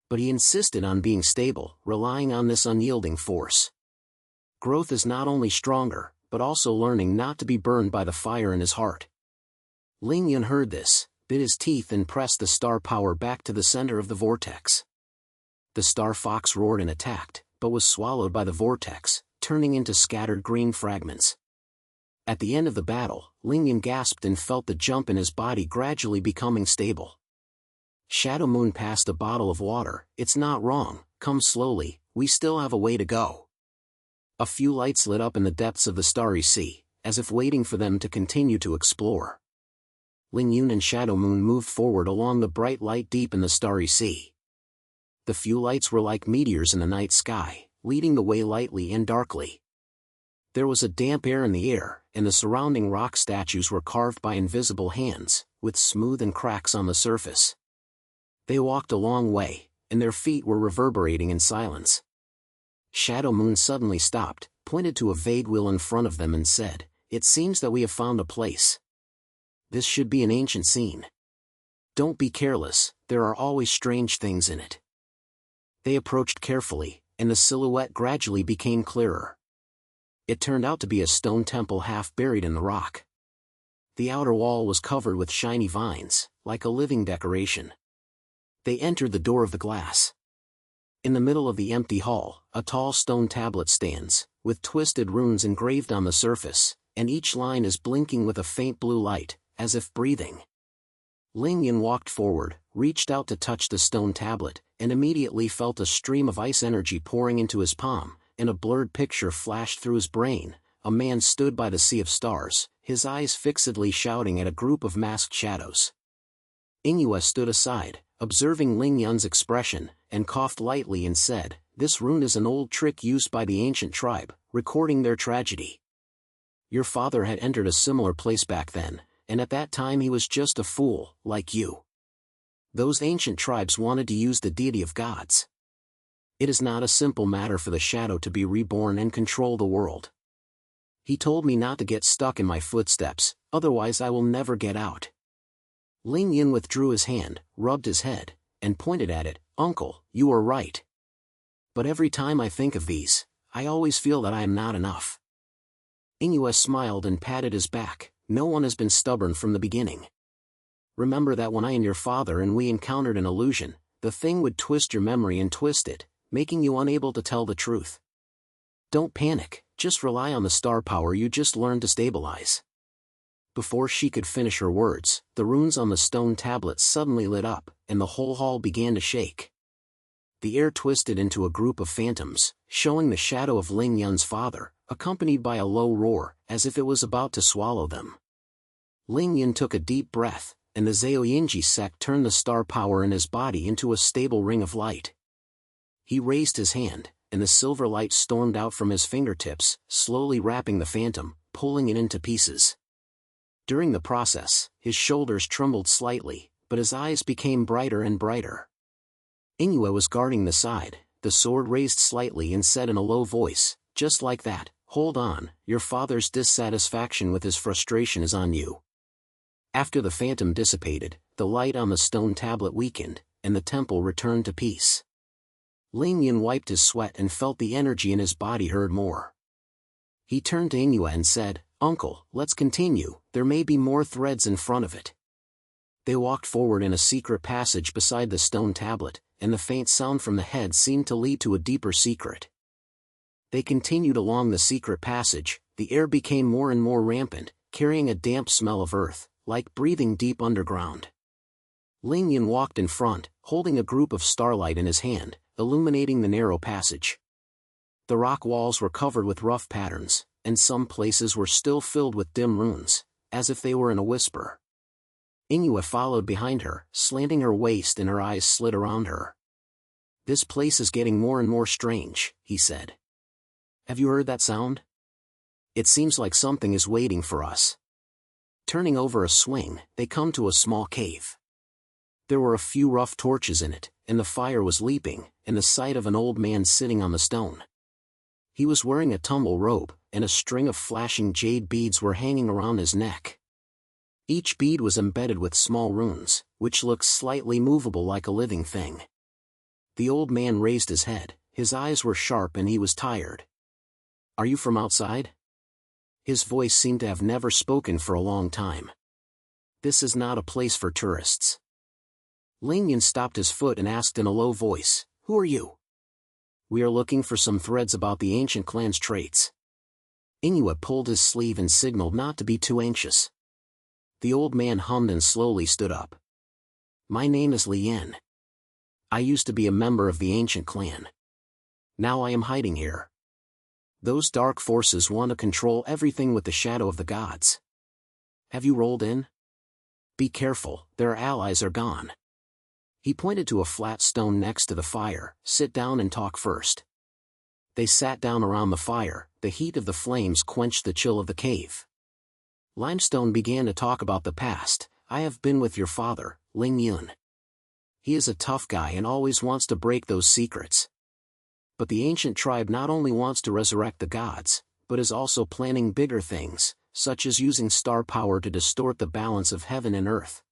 But he insisted on being stable, relying on this unyielding force. Growth is not only stronger, but also learning not to be burned by the fire in his heart." Ling Yun heard this, bit his teeth and pressed the star power back to the center of the vortex. The star fox roared and attacked, but was swallowed by the vortex, turning into scattered green fragments. At the end of the battle, Ling Yun gasped and felt the jump in his body gradually becoming stable. Shadow Moon passed a bottle of water. "It's not wrong, come slowly, we still have a way to go." A few lights lit up in the depths of the starry sea, as if waiting for them to continue to explore. Ling Yun and Shadow Moon moved forward along the bright light deep in the starry sea. The few lights were like meteors in the night sky, leading the way lightly and darkly. There was a damp air in the air, and the surrounding rock statues were carved by invisible hands, with smooth and cracks on the surface. They walked a long way, and their feet were reverberating in silence. Shadow Moon suddenly stopped, pointed to a vague wheel in front of them and said, "It seems that we have found a place. This should be an ancient scene. Don't be careless, there are always strange things in it." They approached carefully, and the silhouette gradually became clearer. It turned out to be a stone temple half buried in the rock. The outer wall was covered with shiny vines, like a living decoration. They entered the door of the glass. In the middle of the empty hall, a tall stone tablet stands, with twisted runes engraved on the surface, and each line is blinking with a faint blue light, as if breathing. Ling Yun walked forward, reached out to touch the stone tablet, and immediately felt a stream of ice energy pouring into his palm, and a blurred picture flashed through his brain. A man stood by the sea of stars, his eyes fixedly shouting at a group of masked shadows. Ingyue stood aside, observing Ling Yun's expression, and coughed lightly and said, "This rune is an old trick used by the ancient tribe, recording their tragedy. Your father had entered a similar place back then, and at that time he was just a fool, like you. Those ancient tribes wanted to use the deity of gods. It is not a simple matter for the shadow to be reborn and control the world. He told me not to get stuck in my footsteps, otherwise I will never get out." Ling Yun withdrew his hand, rubbed his head, and pointed at it. "Uncle, you are right. But every time I think of these, I always feel that I am not enough." Ingyue smiled and patted his back. "No one has been stubborn from the beginning. Remember that when I and your father and we encountered an illusion, the thing would twist your memory and twist it, making you unable to tell the truth. Don't panic, just rely on the star power you just learned to stabilize." Before she could finish her words, the runes on the stone tablet suddenly lit up, and the whole hall began to shake. The air twisted into a group of phantoms, showing the shadow of Ling Yun's father, accompanied by a low roar, as if it was about to swallow them. Ling Yun took a deep breath, and the Zhaoyinji sect turned the star power in his body into a stable ring of light. He raised his hand, and the silver light stormed out from his fingertips, slowly wrapping the phantom, pulling it into pieces. During the process, his shoulders trembled slightly, but his eyes became brighter and brighter. Ingyue was guarding the side, the sword raised slightly and said in a low voice, "Just like that, hold on, your father's dissatisfaction with his frustration is on you." After the phantom dissipated, the light on the stone tablet weakened, and the temple returned to peace. Ling Yun wiped his sweat and felt the energy in his body hurt more. He turned to Ingyue and said, "Uncle, let's continue, there may be more threads in front of it." They walked forward in a secret passage beside the stone tablet, and the faint sound from the head seemed to lead to a deeper secret. They continued along the secret passage, the air became more and more rampant, carrying a damp smell of earth, like breathing deep underground. Ling Yun walked in front, holding a group of starlight in his hand, illuminating the narrow passage. The rock walls were covered with rough patterns, and some places were still filled with dim runes, as if they were in a whisper. Ingyue followed behind her, slanting her waist and her eyes slid around her. "This place is getting more and more strange," he said. "Have you heard that sound? It seems like something is waiting for us." Turning over a swing, they come to a small cave. There were a few rough torches in it, and the fire was leaping, and the sight of an old man sitting on the stone. He was wearing a tumble robe, and a string of flashing jade beads were hanging around his neck. Each bead was embedded with small runes, which looked slightly movable like a living thing. The old man raised his head, his eyes were sharp and he was tired. "Are you from outside?" His voice seemed to have never spoken for a long time. "This is not a place for tourists." Ling Yun stopped his foot and asked in a low voice, "Who are you?" "We are looking for some threads about the ancient clan's traits." Ingyue pulled his sleeve and signaled not to be too anxious. The old man hummed and slowly stood up. "My name is Lien. I used to be a member of the ancient clan. Now I am hiding here. Those dark forces want to control everything with the shadow of the gods. Have you rolled in? Be careful, their allies are gone." He pointed to a flat stone next to the fire. "Sit down and talk first." They sat down around the fire, the heat of the flames quenched the chill of the cave. Limestone began to talk about the past. I have been with your father, Ling Yun. He is a tough guy and always wants to break those secrets. But the ancient tribe not only wants to resurrect the gods, but is also planning bigger things, such as using star power to distort the balance of heaven and earth.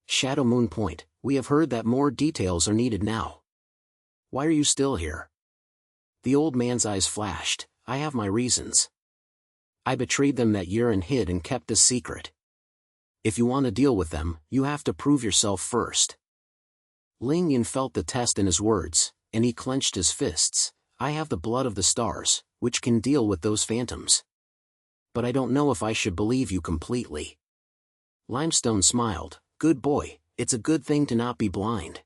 Shadow Moon Point, we have heard that more details are needed now. Why are you still here? The old man's eyes flashed. I have my reasons. I betrayed them that year and hid and kept a secret. If you want to deal with them, you have to prove yourself first. Ling Yun felt the test in his words, and he clenched his fists. I have the blood of the stars, which can deal with those phantoms. But I don't know if I should believe you completely. Limestone smiled. Good boy, it's a good thing to not be blind.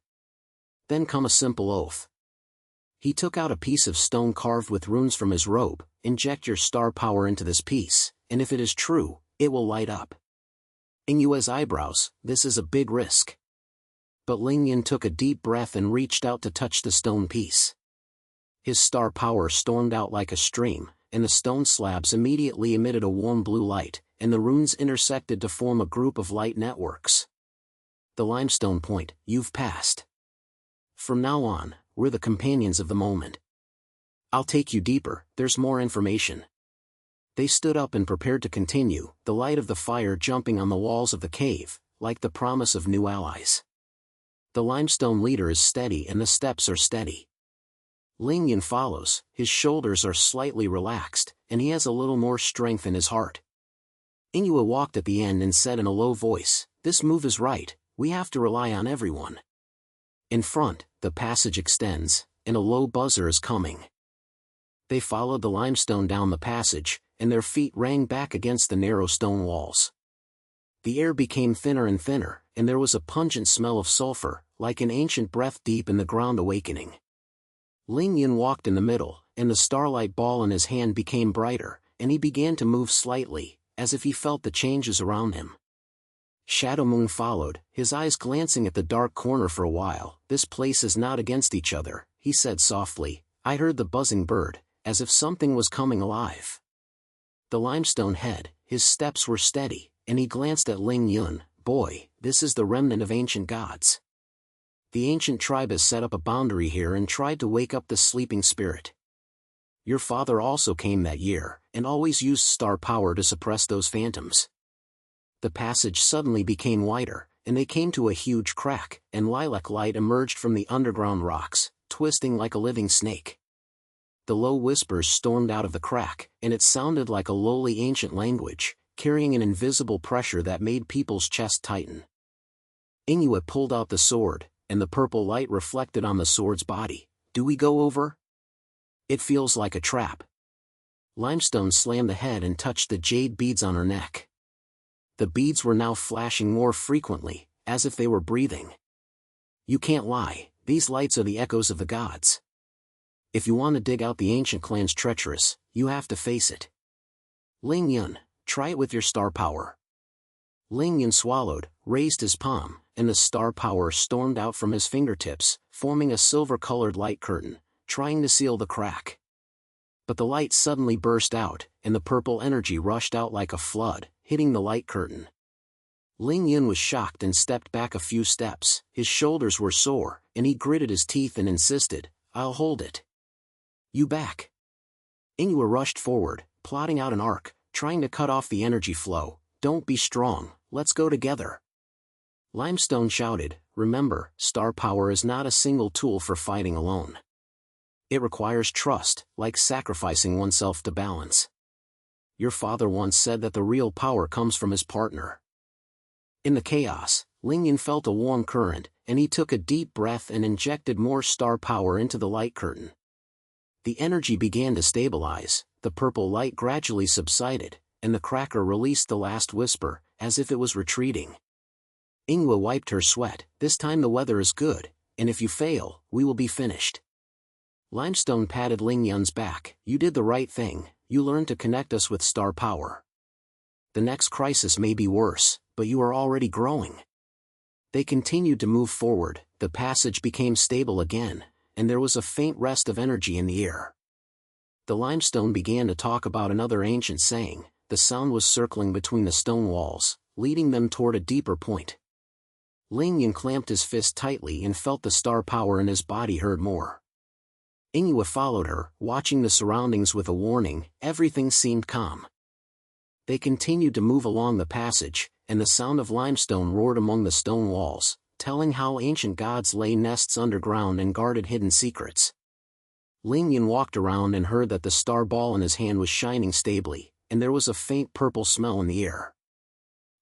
Then come a simple oath. He took out a piece of stone carved with runes from his robe. Inject your star power into this piece, and if it is true, it will light up. Inua's eyebrows, this is a big risk. But Ling Yun took a deep breath and reached out to touch the stone piece. His star power stormed out like a stream, and the stone slabs immediately emitted a warm blue light, and the runes intersected to form a group of light networks. The Limestone Point, you've passed. From now on, we're the companions of the moment. I'll take you deeper, there's more information. They stood up and prepared to continue, the light of the fire jumping on the walls of the cave, like the promise of new allies. The limestone leader is steady and the steps are steady. Ling Yun follows, his shoulders are slightly relaxed, and he has a little more strength in his heart. Inua walked at the end and said in a low voice, this move is right, we have to rely on everyone. In front, the passage extends, and a low buzzer is coming. They followed the limestone down the passage, and their feet rang back against the narrow stone walls. The air became thinner and thinner, and there was a pungent smell of sulfur, like an ancient breath deep in the ground awakening. Ling Yun walked in the middle, and the starlight ball in his hand became brighter, and he began to move slightly, as if he felt the changes around him. Shadow Moon followed, his eyes glancing at the dark corner for a while. This place is not against each other, he said softly. I heard the buzzing bird, as if something was coming alive. The limestone head, his steps were steady, and he glanced at Ling Yun. Boy, this is the remnant of ancient gods. The ancient tribe has set up a boundary here and tried to wake up the sleeping spirit. Your father also came that year, and always used star power to suppress those phantoms. The passage suddenly became wider, and they came to a huge crack, and lilac light emerged from the underground rocks, twisting like a living snake. The low whispers stormed out of the crack, and it sounded like a lowly ancient language, carrying an invisible pressure that made people's chests tighten. Inua pulled out the sword, and the purple light reflected on the sword's body. Do we go over? It feels like a trap. Limestone slammed the head and touched the jade beads on her neck. The beads were now flashing more frequently, as if they were breathing. You can't lie, these lights are the echoes of the gods. If you want to dig out the ancient clan's treacherous, you have to face it. Ling Yun, try it with your star power. Ling Yun swallowed, raised his palm, and the star power stormed out from his fingertips, forming a silver-colored light curtain, trying to seal the crack. But the light suddenly burst out, and the purple energy rushed out like a flood, hitting the light curtain. Ling Yun was shocked and stepped back a few steps. His shoulders were sore, and he gritted his teeth and insisted, I'll hold it. You back. Inua rushed forward, plotting out an arc, trying to cut off the energy flow. Don't be strong, let's go together. Limestone shouted, remember, star power is not a single tool for fighting alone. It requires trust, like sacrificing oneself to balance. Your father once said that the real power comes from his partner. In the chaos, Ling Yun felt a warm current, and he took a deep breath and injected more star power into the light curtain. The energy began to stabilize, the purple light gradually subsided, and the cracker released the last whisper, as if it was retreating. Inua wiped her sweat. This time the weather is good, and if you fail, we will be finished. Limestone patted Ling Yun's back. You did the right thing, you learned to connect us with star power. The next crisis may be worse, but you are already growing. They continued to move forward, the passage became stable again, and there was a faint rest of energy in the air. The limestone began to talk about another ancient saying. The sound was circling between the stone walls, leading them toward a deeper point. Ling Yun clamped his fist tightly and felt the star power in his body hurt more. Inua followed her, watching the surroundings with a warning. Everything seemed calm. They continued to move along the passage, and the sound of limestone roared among the stone walls, telling how ancient gods lay nests underground and guarded hidden secrets. Ling Yun walked around and heard that the star ball in his hand was shining stably, and there was a faint purple smell in the air.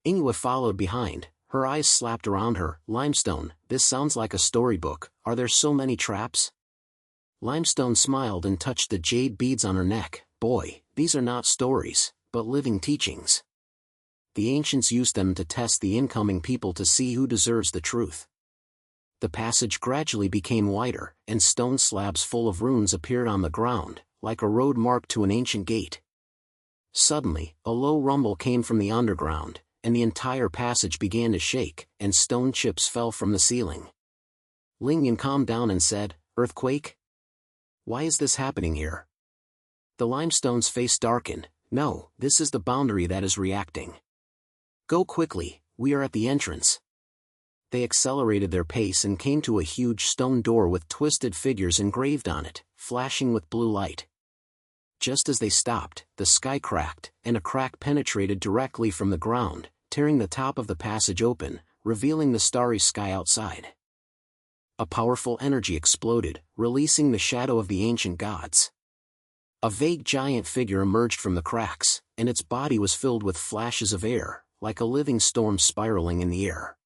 Inua followed behind, her eyes slapped around her. Limestone, this sounds like a storybook. Are there so many traps? Limestone smiled and touched the jade beads on her neck. Boy, these are not stories, but living teachings. The ancients used them to test the incoming people to see who deserves the truth. The passage gradually became wider, and stone slabs full of runes appeared on the ground, like a road marked to an ancient gate. Suddenly, a low rumble came from the underground, and the entire passage began to shake, and stone chips fell from the ceiling. Ling Yun calmed down and said, "Earthquake? Why is this happening here?" The limestone's face darkened. "No, this is the boundary that is reacting. Go quickly, we are at the entrance." They accelerated their pace and came to a huge stone door with twisted figures engraved on it, flashing with blue light. Just as they stopped, the sky cracked, and a crack penetrated directly from the ground, tearing the top of the passage open, revealing the starry sky outside. A powerful energy exploded, releasing the shadow of the ancient gods. A vague giant figure emerged from the cracks, and its body was filled with flashes of air, like a living storm spiraling in the air.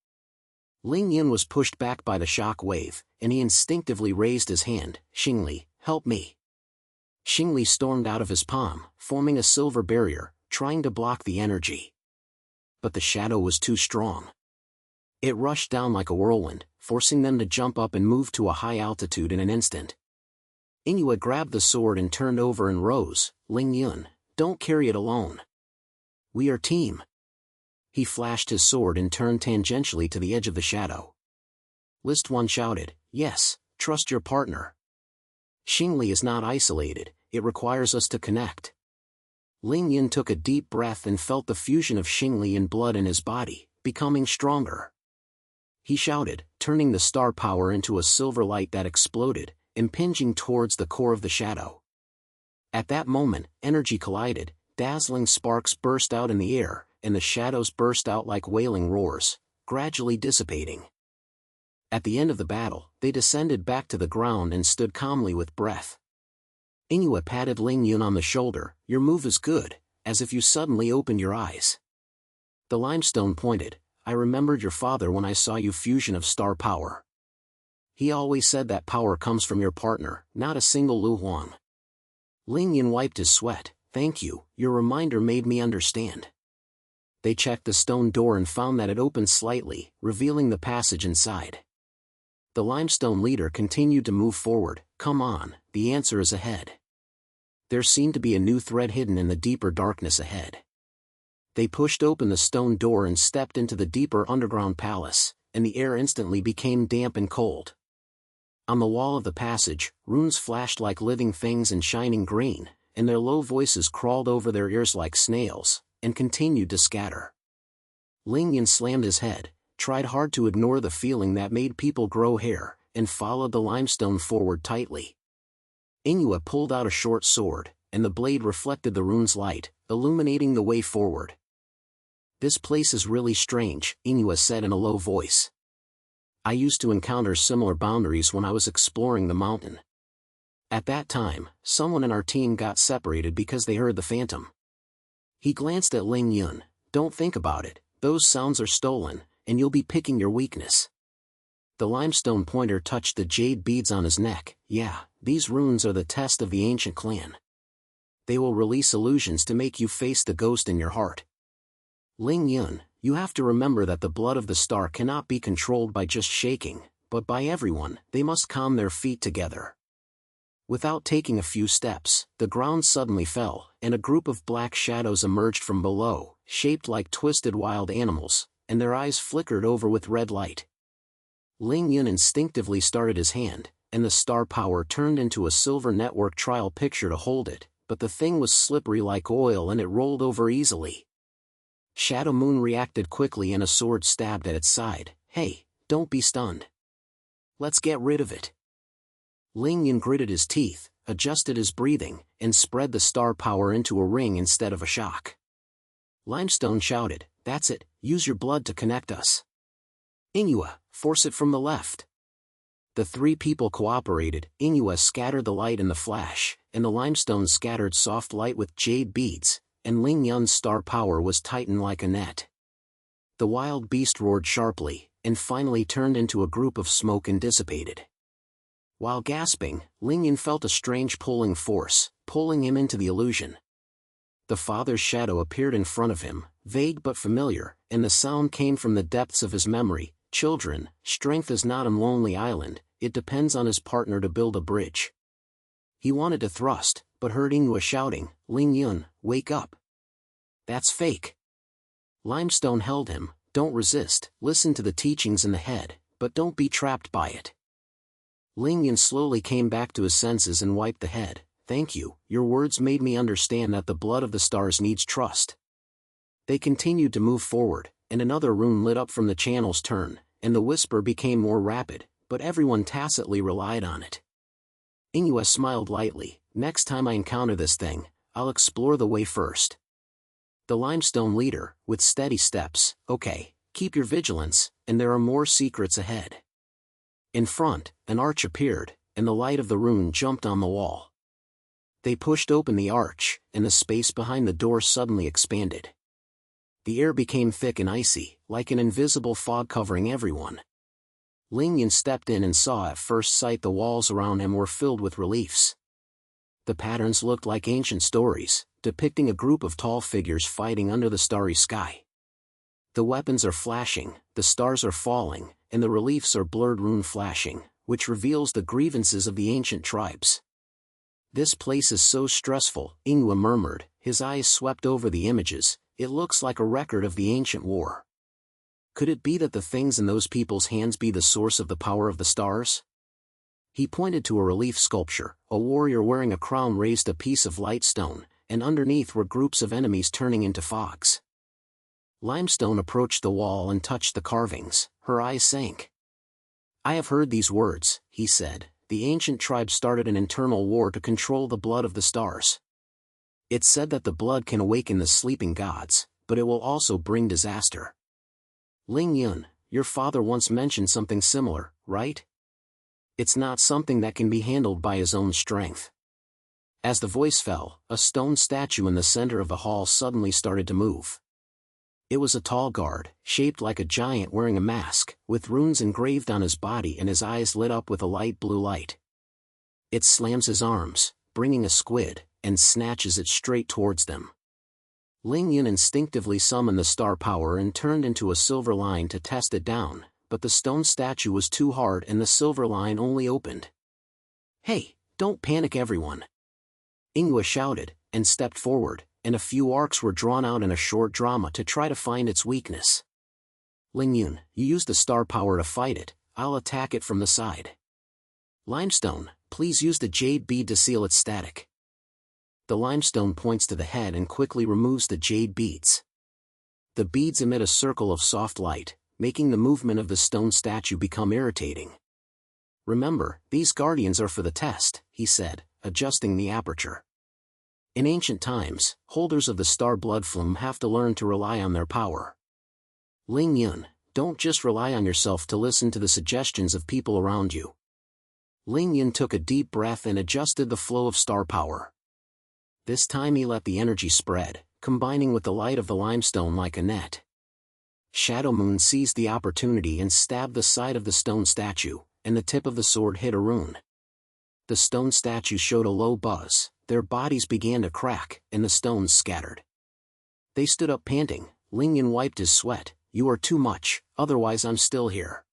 Ling Yun was pushed back by the shock wave, and he instinctively raised his hand. "Xingli, help me." Xingli stormed out of his palm, forming a silver barrier, trying to block the energy. But the shadow was too strong. It rushed down like a whirlwind, forcing them to jump up and move to a high altitude in an instant. Inua grabbed the sword and turned over and rose. "Ling Yun, don't carry it alone. We are team." He flashed his sword and turned tangentially to the edge of the shadow. List 1 shouted, "Yes, trust your partner. Xingli is not isolated, it requires us to connect." Ling Yun took a deep breath and felt the fusion of Xingli and blood in his body, becoming stronger. He shouted, turning the star power into a silver light that exploded, impinging towards the core of the shadow. At that moment, energy collided, dazzling sparks burst out in the air, and the shadows burst out like wailing roars, gradually dissipating. At the end of the battle, they descended back to the ground and stood calmly with breath. Inua patted Ling Yun on the shoulder. "Your move is good," as if you suddenly opened your eyes. The limestone pointed, "I remembered your father when I saw you fusion of star power. He always said that power comes from your partner, not a single Lu Huang." Ling Yun wiped his sweat. "Thank you, your reminder made me understand." They checked the stone door and found that it opened slightly, revealing the passage inside. The limestone leader continued to move forward. "Come on, the answer is ahead." There seemed to be a new thread hidden in the deeper darkness ahead. They pushed open the stone door and stepped into the deeper underground palace, and the air instantly became damp and cold. On the wall of the passage, runes flashed like living things in shining green, and their low voices crawled over their ears like snails, and continued to scatter. Ling Yun slammed his head, tried hard to ignore the feeling that made people grow hair, and followed the limestone forward tightly. Inua pulled out a short sword, and the blade reflected the rune's light, illuminating the way forward. "This place is really strange," Inua said in a low voice. "I used to encounter similar boundaries when I was exploring the mountain. At that time, someone in our team got separated because they heard the phantom." He glanced at Ling Yun. "Don't think about it, those sounds are stolen, and you'll be picking your weakness." The limestone pointer touched the jade beads on his neck. "Yeah, these runes are the test of the ancient clan. They will release illusions to make you face the ghost in your heart. Ling Yun, you have to remember that the blood of the star cannot be controlled by just shaking, but by everyone. They must calm their feet together." Without taking a few steps, the ground suddenly fell, and a group of black shadows emerged from below, shaped like twisted wild animals, and their eyes flickered over with red light. Ling Yun instinctively started his hand, and the star power turned into a silver network trial picture to hold it, but the thing was slippery like oil and it rolled over easily. Shadow Moon reacted quickly and a sword stabbed at its side. Hey, don't be stunned. Let's get rid of it. Ling Yun gritted his teeth, adjusted his breathing, and spread the star power into a ring instead of a shock. Limestone shouted, that's it, use your blood to connect us. Inua, force it from the left. The three people cooperated. Inua scattered the light in the flash, and the limestone scattered soft light with jade beads, and Ling Yun's star power was tightened like a net. The wild beast roared sharply, and finally turned into a group of smoke and dissipated. While gasping, Ling Yun felt a strange pulling force, pulling him into the illusion. The father's shadow appeared in front of him, vague but familiar, and the sound came from the depths of his memory. Children, strength is not a lonely island, it depends on his partner to build a bridge. He wanted to thrust, but heard Inua shouting, Ling Yun, wake up. That's fake. Limestone held him, don't resist, listen to the teachings in the head, but don't be trapped by it. Ling Yun slowly came back to his senses and wiped the head. Thank you, your words made me understand that the blood of the stars needs trust. They continued to move forward, and another rune lit up from the channel's turn, and the whisper became more rapid, but everyone tacitly relied on it. Inua smiled lightly, next time I encounter this thing, I'll explore the way first. The limestone leader, with steady steps, okay, keep your vigilance, and there are more secrets ahead. In front, an arch appeared, and the light of the rune jumped on the wall. They pushed open the arch, and the space behind the door suddenly expanded. The air became thick and icy, like an invisible fog covering everyone. Ling Yun stepped in and saw at first sight the walls around him were filled with reliefs. The patterns looked like ancient stories, depicting a group of tall figures fighting under the starry sky. The weapons are flashing, the stars are falling, and the reliefs are blurred rune flashing, which reveals the grievances of the ancient tribes. This place is so stressful, Inua murmured, his eyes swept over the images. It looks like a record of the ancient war. Could it be that the things in those people's hands be the source of the power of the stars? He pointed to a relief sculpture. A warrior wearing a crown raised a piece of light stone, and underneath were groups of enemies turning into fogs. Limestone approached the wall and touched the carvings. Her eyes sank. I have heard these words, he said. The ancient tribe started an internal war to control the blood of the stars. It's said that the blood can awaken the sleeping gods, but it will also bring disaster. Ling Yun, your father once mentioned something similar, right? It's not something that can be handled by his own strength. As the voice fell, a stone statue in the center of the hall suddenly started to move. It was a tall guard, shaped like a giant wearing a mask, with runes engraved on his body and his eyes lit up with a light blue light. It slams his arms, bringing a squid, and snatches it straight towards them. Ling Yun instinctively summoned the star power and turned into a silver line to test it down, but the stone statue was too hard and the silver line only opened. Hey, don't panic everyone! Inua shouted, and stepped forward, and a few arcs were drawn out in a short drama to try to find its weakness. Ling Yun, you use the star power to fight it, I'll attack it from the side. Limestone, please use the jade bead to seal its static. The limestone points to the head and quickly removes the jade beads. The beads emit a circle of soft light, making the movement of the stone statue become irritating. Remember, these guardians are for the test, he said, adjusting the aperture. In ancient times, holders of the star blood flume have to learn to rely on their power. Ling Yun, don't just rely on yourself to listen to the suggestions of people around you. Ling Yun took a deep breath and adjusted the flow of star power. This time he let the energy spread, combining with the light of the limestone like a net. Shadow Moon seized the opportunity and stabbed the side of the stone statue, and the tip of the sword hit a rune. The stone statue showed a low buzz, their bodies began to crack, and the stones scattered. They stood up panting. Ling Yun wiped his sweat. You are too much, otherwise I'm still here.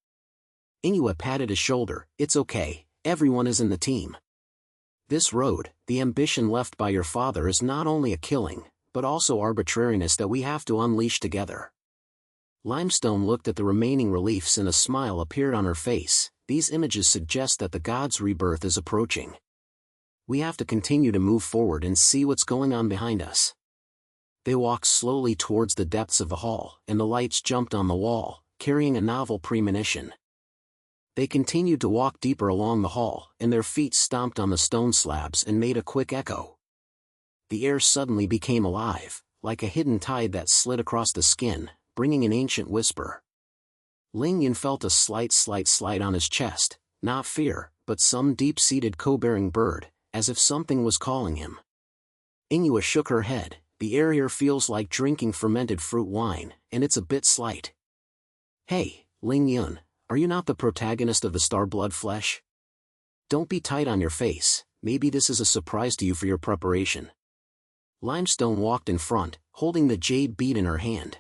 Inua patted his shoulder. It's okay, everyone is in the team. This road, the ambition left by your father is not only a killing, but also arbitrariness that we have to unleash together. Limestone looked at the remaining reliefs and a smile appeared on her face. These images suggest that the god's rebirth is approaching. We have to continue to move forward and see what's going on behind us. They walked slowly towards the depths of the hall, and the lights jumped on the wall, carrying a novel premonition. They continued to walk deeper along the hall, and their feet stomped on the stone slabs and made a quick echo. The air suddenly became alive, like a hidden tide that slid across the skin, bringing an ancient whisper. Ling Yun felt a slight slide on his chest, not fear, but some deep-seated co-bearing bird, as if something was calling him. Inghua shook her head. The air here feels like drinking fermented fruit wine, and it's a bit slight. Hey, Ling Yun, are you not the protagonist of the Star Blood Flesh? Don't be tight on your face, maybe this is a surprise to you for your preparation. Limestone walked in front, holding the jade bead in her hand.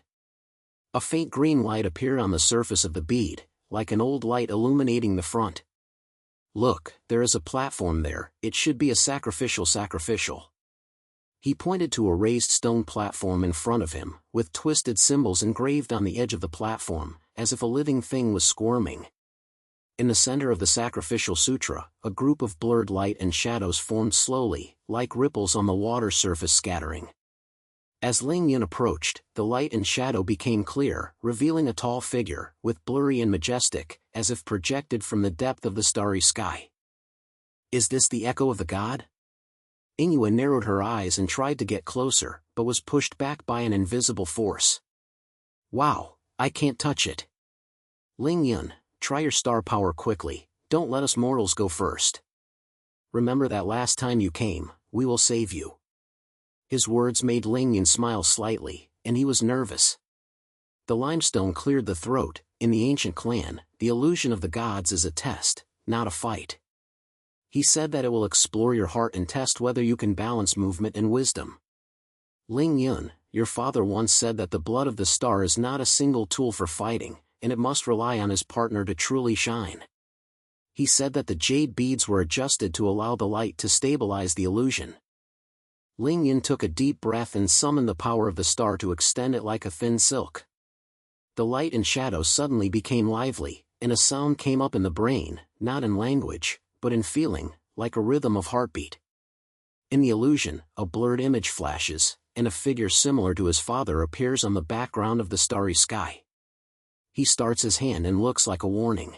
A faint green light appeared on the surface of the bead, like an old light illuminating the front. Look, there is a platform there, it should be a sacrificial. He pointed to a raised stone platform in front of him, with twisted symbols engraved on the edge of the platform, as if a living thing was squirming. In the center of the sacrificial sutra, a group of blurred light and shadows formed slowly, like ripples on the water surface scattering. As Ling Yun approached, the light and shadow became clear, revealing a tall figure, with blurry and majestic, as if projected from the depth of the starry sky. Is this the echo of the god? Inghua narrowed her eyes and tried to get closer, but was pushed back by an invisible force. Wow, I can't touch it. Ling Yun, try your star power quickly, don't let us mortals go first. Remember that last time you came, we will save you. His words made Ling Yun smile slightly, and he was nervous. The limestone cleared the throat. In the ancient clan, the illusion of the gods is a test, not a fight. He said that it will explore your heart and test whether you can balance movement and wisdom. Ling Yun, your father once said that the blood of the star is not a single tool for fighting, and it must rely on his partner to truly shine. He said that the jade beads were adjusted to allow the light to stabilize the illusion. Ling Yun took a deep breath and summoned the power of the star to extend it like a thin silk. The light and shadow suddenly became lively, and a sound came up in the brain, not in language, but in feeling, like a rhythm of heartbeat. In the illusion, a blurred image flashes, and a figure similar to his father appears on the background of the starry sky. He starts his hand and looks like a warning.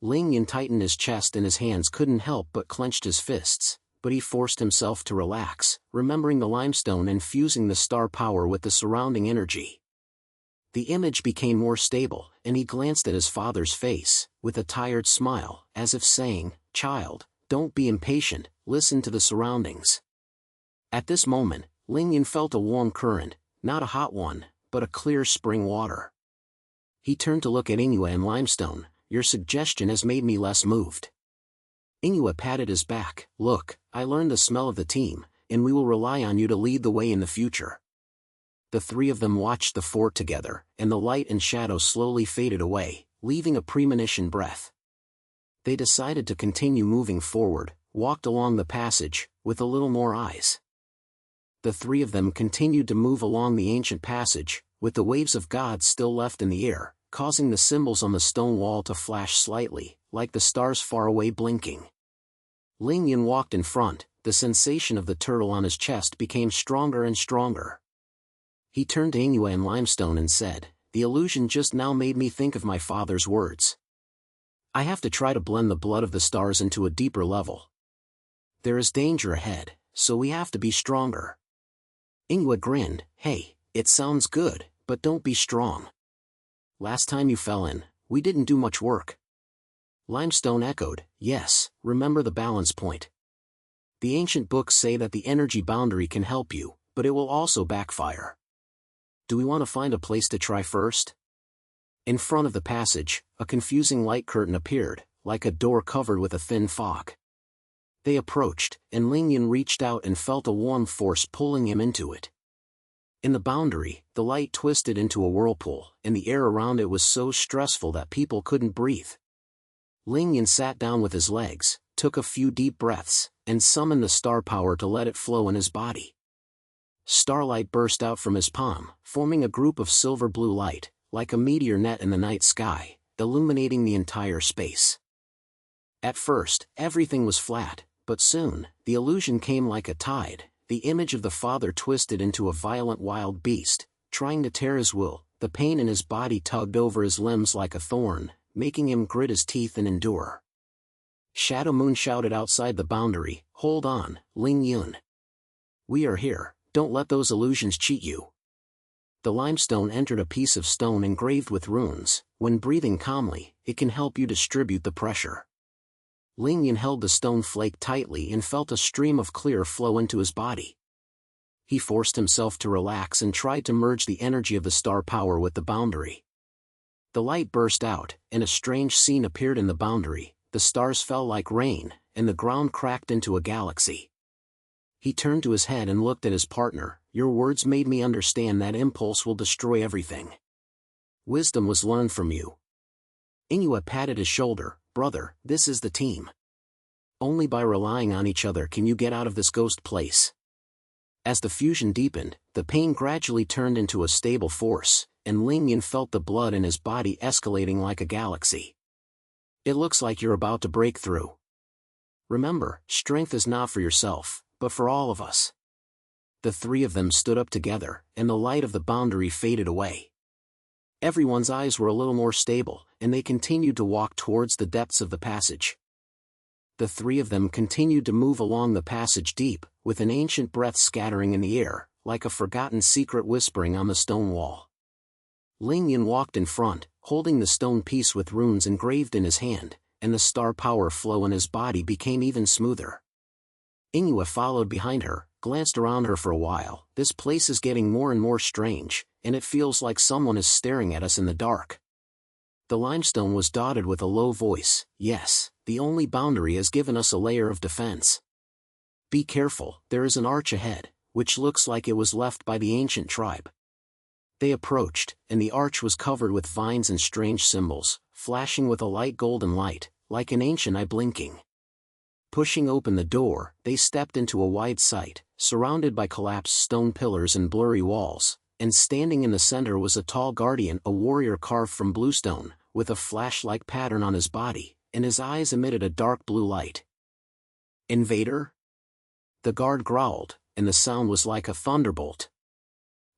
Ling Yun tightened his chest and his hands couldn't help but clenched his fists, but he forced himself to relax, remembering the limestone and fusing the star power with the surrounding energy. The image became more stable, and he glanced at his father's face, with a tired smile, as if saying, "Child, don't be impatient, listen to the surroundings." At this moment, Ling Yun felt a warm current, not a hot one, but a clear spring water. He turned to look at Inghua and Limestone. "Your suggestion has made me less moved." Inghua patted his back. "Look, I learned the smell of the team, and we will rely on you to lead the way in the future." The three of them watched the fort together, and the light and shadow slowly faded away, leaving a premonition breath. They decided to continue moving forward, walked along the passage, with a little more eyes. The three of them continued to move along the ancient passage, with the waves of gods still left in the air, causing the symbols on the stone wall to flash slightly, like the stars far away blinking. Ling Yun walked in front. The sensation of the turtle on his chest became stronger and stronger. He turned to Inghua and Limestone and said, "The illusion just now made me think of my father's words. I have to try to blend the blood of the stars into a deeper level. There is danger ahead, so we have to be stronger." Inghua grinned. "Hey, it sounds good, but don't be strong. Last time you fell in, we didn't do much work." Limestone echoed, "Yes, remember the balance point. The ancient books say that the energy boundary can help you, but it will also backfire. Do we want to find a place to try first?" In front of the passage, a confusing light curtain appeared, like a door covered with a thin fog. They approached, and Ling Yun reached out and felt a warm force pulling him into it. In the boundary, the light twisted into a whirlpool, and the air around it was so stressful that people couldn't breathe. Ling Yun sat down with his legs, took a few deep breaths, and summoned the star power to let it flow in his body. Starlight burst out from his palm, forming a group of silver blue light, like a meteor net in the night sky, illuminating the entire space. At first, everything was flat, But soon, the illusion came like a tide. The image of the father twisted into a violent wild beast, trying to tear his will. The pain in his body tugged over his limbs like a thorn, making him grit his teeth and endure. Shadow Moon shouted outside the boundary, "Hold on, Ling Yun. We are here, don't let those illusions cheat you." The limestone entered a piece of stone engraved with runes. When breathing calmly, it can help you distribute the pressure. Ling Yun held the stone flake tightly and felt a stream of clear flow into his body. He forced himself to relax and tried to merge the energy of the star power with the boundary. The light burst out, and a strange scene appeared in the boundary. The stars fell like rain, and the ground cracked into a galaxy. He turned to his head and looked at his partner. "Your words made me understand that impulse will destroy everything. Wisdom was learned from you." Inua patted his shoulder. "Brother, this is the team. Only by relying on each other can you get out of this ghost place." As the fusion deepened, the pain gradually turned into a stable force, and Ling Yun felt the blood in his body escalating like a galaxy. "It looks like you're about to break through. Remember, strength is not for yourself, but for all of us." The three of them stood up together, and the light of the boundary faded away. Everyone's eyes were a little more stable, and they continued to walk towards the depths of the passage. The three of them continued to move along the passage deep, with an ancient breath scattering in the air, like a forgotten secret whispering on the stone wall. Ling Yun walked in front, holding the stone piece with runes engraved in his hand, and the star power flow in his body became even smoother. Inua followed behind her, glanced around her for a while. "This place is getting more and more strange, and it feels like someone is staring at us in the dark." The limestone was dotted with a low voice. "Yes, the only boundary has given us a layer of defense. Be careful, there is an arch ahead, which looks like it was left by the ancient tribe." They approached, and the arch was covered with vines and strange symbols, flashing with a light golden light, like an ancient eye blinking. Pushing open the door, they stepped into a wide sight, surrounded by collapsed stone pillars and blurry walls, and standing in the center was a tall guardian, a warrior carved from bluestone, with a flash-like pattern on his body, and his eyes emitted a dark blue light. "Invader?" The guard growled, and the sound was like a thunderbolt.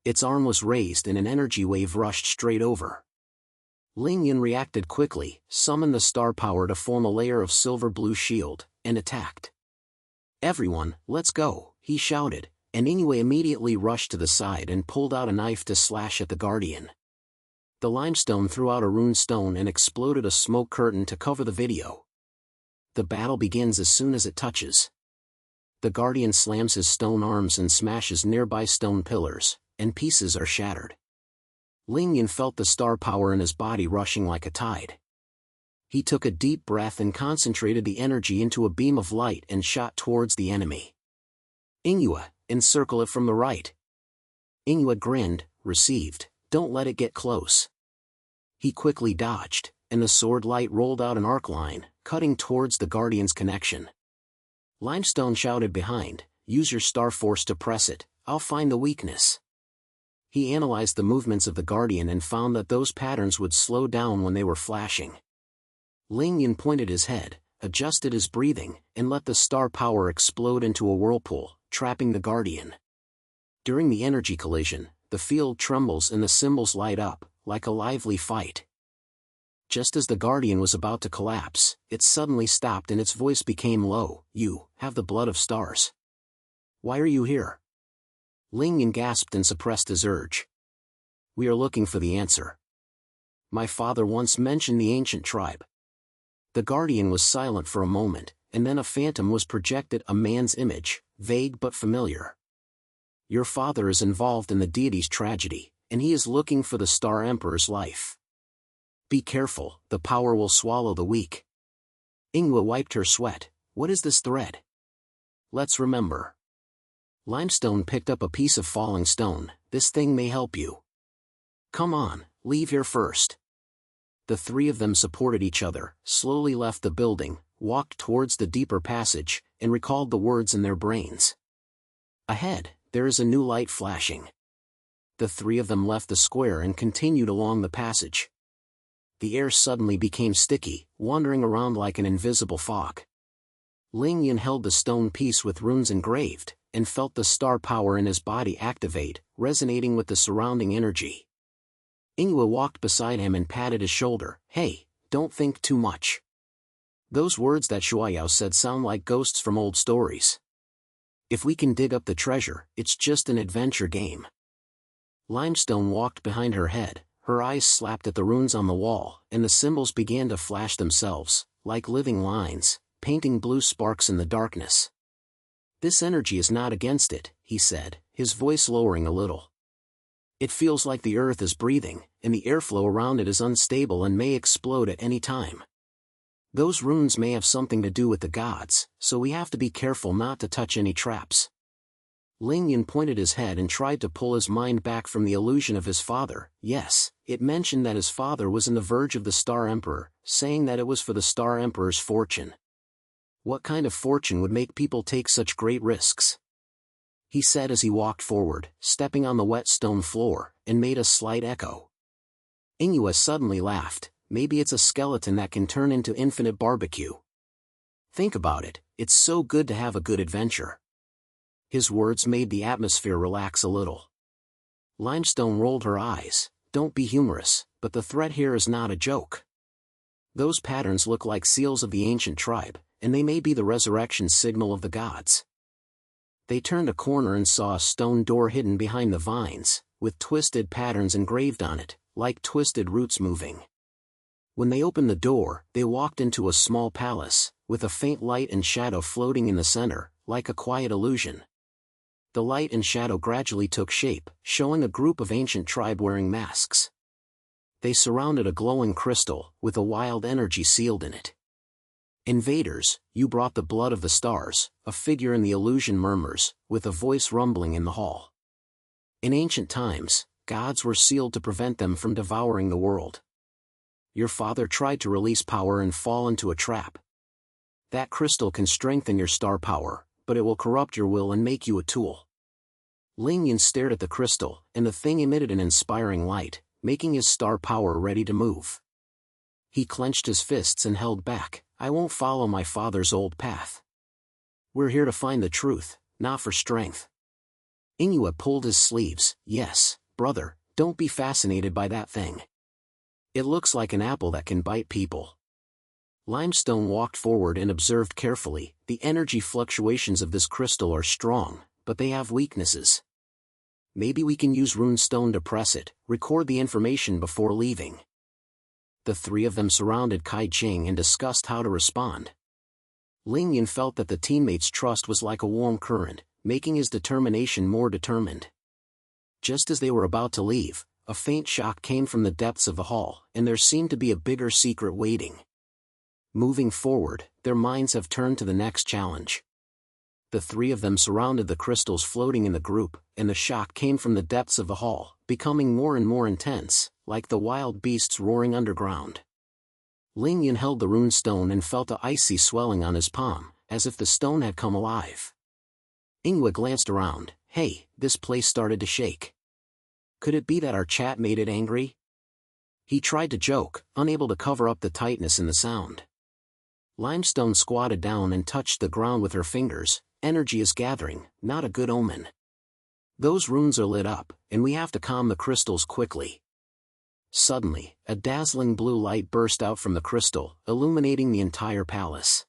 Its arm was raised and an energy wave rushed straight over. Ling Yun reacted quickly, summoned the star power to form a layer of silver-blue shield, and attacked. "Everyone, let's go," he shouted, and Inua immediately rushed to the side and pulled out a knife to slash at the guardian. The limestone threw out a rune stone and exploded a smoke curtain to cover the video. The battle begins as soon as it touches. The guardian slams his stone arms and smashes nearby stone pillars, and pieces are shattered. Ling Yun felt the star power in his body rushing like a tide. He took a deep breath and concentrated the energy into a beam of light and shot towards the enemy. "Inua, encircle it from the right." Inua grinned, "Received, don't let it get close." He quickly dodged, and the sword light rolled out an arc line, cutting towards the guardian's connection. Limestone shouted behind, "Use your star force to press it, I'll find the weakness." He analyzed the movements of the guardian and found that those patterns would slow down when they were flashing. Ling Yun pointed his head, adjusted his breathing, and let the star power explode into a whirlpool, trapping the guardian. During the energy collision, the field trembles and the symbols light up, like a lively fight. Just as the guardian was about to collapse, it suddenly stopped and its voice became low. "You have the blood of stars. Why are you here?" Ling Yun gasped and suppressed his urge. "We are looking for the answer. My father once mentioned the ancient tribe." The guardian was silent for a moment, and then a phantom was projected, a man's image, vague but familiar. "Your father is involved in the deity's tragedy, and he is looking for the Star Emperor's life. Be careful, the power will swallow the weak." Inua wiped her sweat. "What is this thread?" "Let's remember." Limestone picked up a piece of falling stone. "This thing may help you. Come on, leave here first." The three of them supported each other, slowly left the building, walked towards the deeper passage, and recalled the words in their brains. Ahead, there is a new light flashing. The three of them left the square and continued along the passage. The air suddenly became sticky, wandering around like an invisible fog. Ling Yun held the stone piece with runes engraved, and felt the star power in his body activate, resonating with the surrounding energy. Ingwa walked beside him and patted his shoulder. Hey, don't think too much. Those words that Shuayao said sound like ghosts from old stories. If we can dig up the treasure, it's just an adventure game. Limestone walked behind her head, her eyes slapped at the runes on the wall, and the symbols began to flash themselves, like living lines, painting blue sparks in the darkness. This energy is not against it, he said, his voice lowering a little. It feels like the earth is breathing, and the airflow around it is unstable and may explode at any time. Those runes may have something to do with the gods, so we have to be careful not to touch any traps. Ling Yun pointed his head and tried to pull his mind back from the illusion of his father. Yes, it mentioned that his father was in the verge of the Star Emperor, saying that it was for the Star Emperor's fortune. What kind of fortune would make people take such great risks? He said as he walked forward, stepping on the wet stone floor, and made a slight echo. Ingwa suddenly laughed. Maybe it's a skeleton that can turn into infinite barbecue. Think about it, it's so good to have a good adventure. His words made the atmosphere relax a little. Limestone rolled her eyes. Don't be humorous, but the threat here is not a joke. Those patterns look like seals of the ancient tribe, and they may be the resurrection signal of the gods. They turned a corner and saw a stone door hidden behind the vines, with twisted patterns engraved on it, like twisted roots moving. When they opened the door, they walked into a small palace, with a faint light and shadow floating in the center, like a quiet illusion. The light and shadow gradually took shape, showing a group of ancient tribe wearing masks. They surrounded a glowing crystal, with a wild energy sealed in it. Invaders, you brought the blood of the stars, a figure in the illusion murmurs, with a voice rumbling in the hall. In ancient times, gods were sealed to prevent them from devouring the world. Your father tried to release power and fall into a trap. That crystal can strengthen your star power, but it will corrupt your will and make you a tool. Ling Yun stared at the crystal, and the thing emitted an inspiring light, making his star power ready to move. He clenched his fists and held back. I won't follow my father's old path. We're here to find the truth, not for strength. Ingwa pulled his sleeves. Yes, brother, don't be fascinated by that thing. It looks like an apple that can bite people. Limestone walked forward and observed carefully. The energy fluctuations of this crystal are strong, but they have weaknesses. Maybe we can use runestone to press it, record the information before leaving. The three of them surrounded Kai Ching and discussed how to respond. Ling Yun felt that the teammates' trust was like a warm current, making his determination more determined. Just as they were about to leave, a faint shock came from the depths of the hall, and there seemed to be a bigger secret waiting. Moving forward, their minds have turned to the next challenge. The three of them surrounded the crystals floating in the group, and the shock came from the depths of the hall, becoming more and more intense, like the wild beasts roaring underground. Ling Yun held the rune stone and felt a icy swelling on his palm, as if the stone had come alive. Ingwa glanced around. Hey, this place started to shake. Could it be that our chat made it angry? He tried to joke, unable to cover up the tightness in the sound. Limestone squatted down and touched the ground with her fingers. Energy is gathering, not a good omen. Those runes are lit up, and we have to calm the crystals quickly. Suddenly, a dazzling blue light burst out from the crystal, illuminating the entire palace.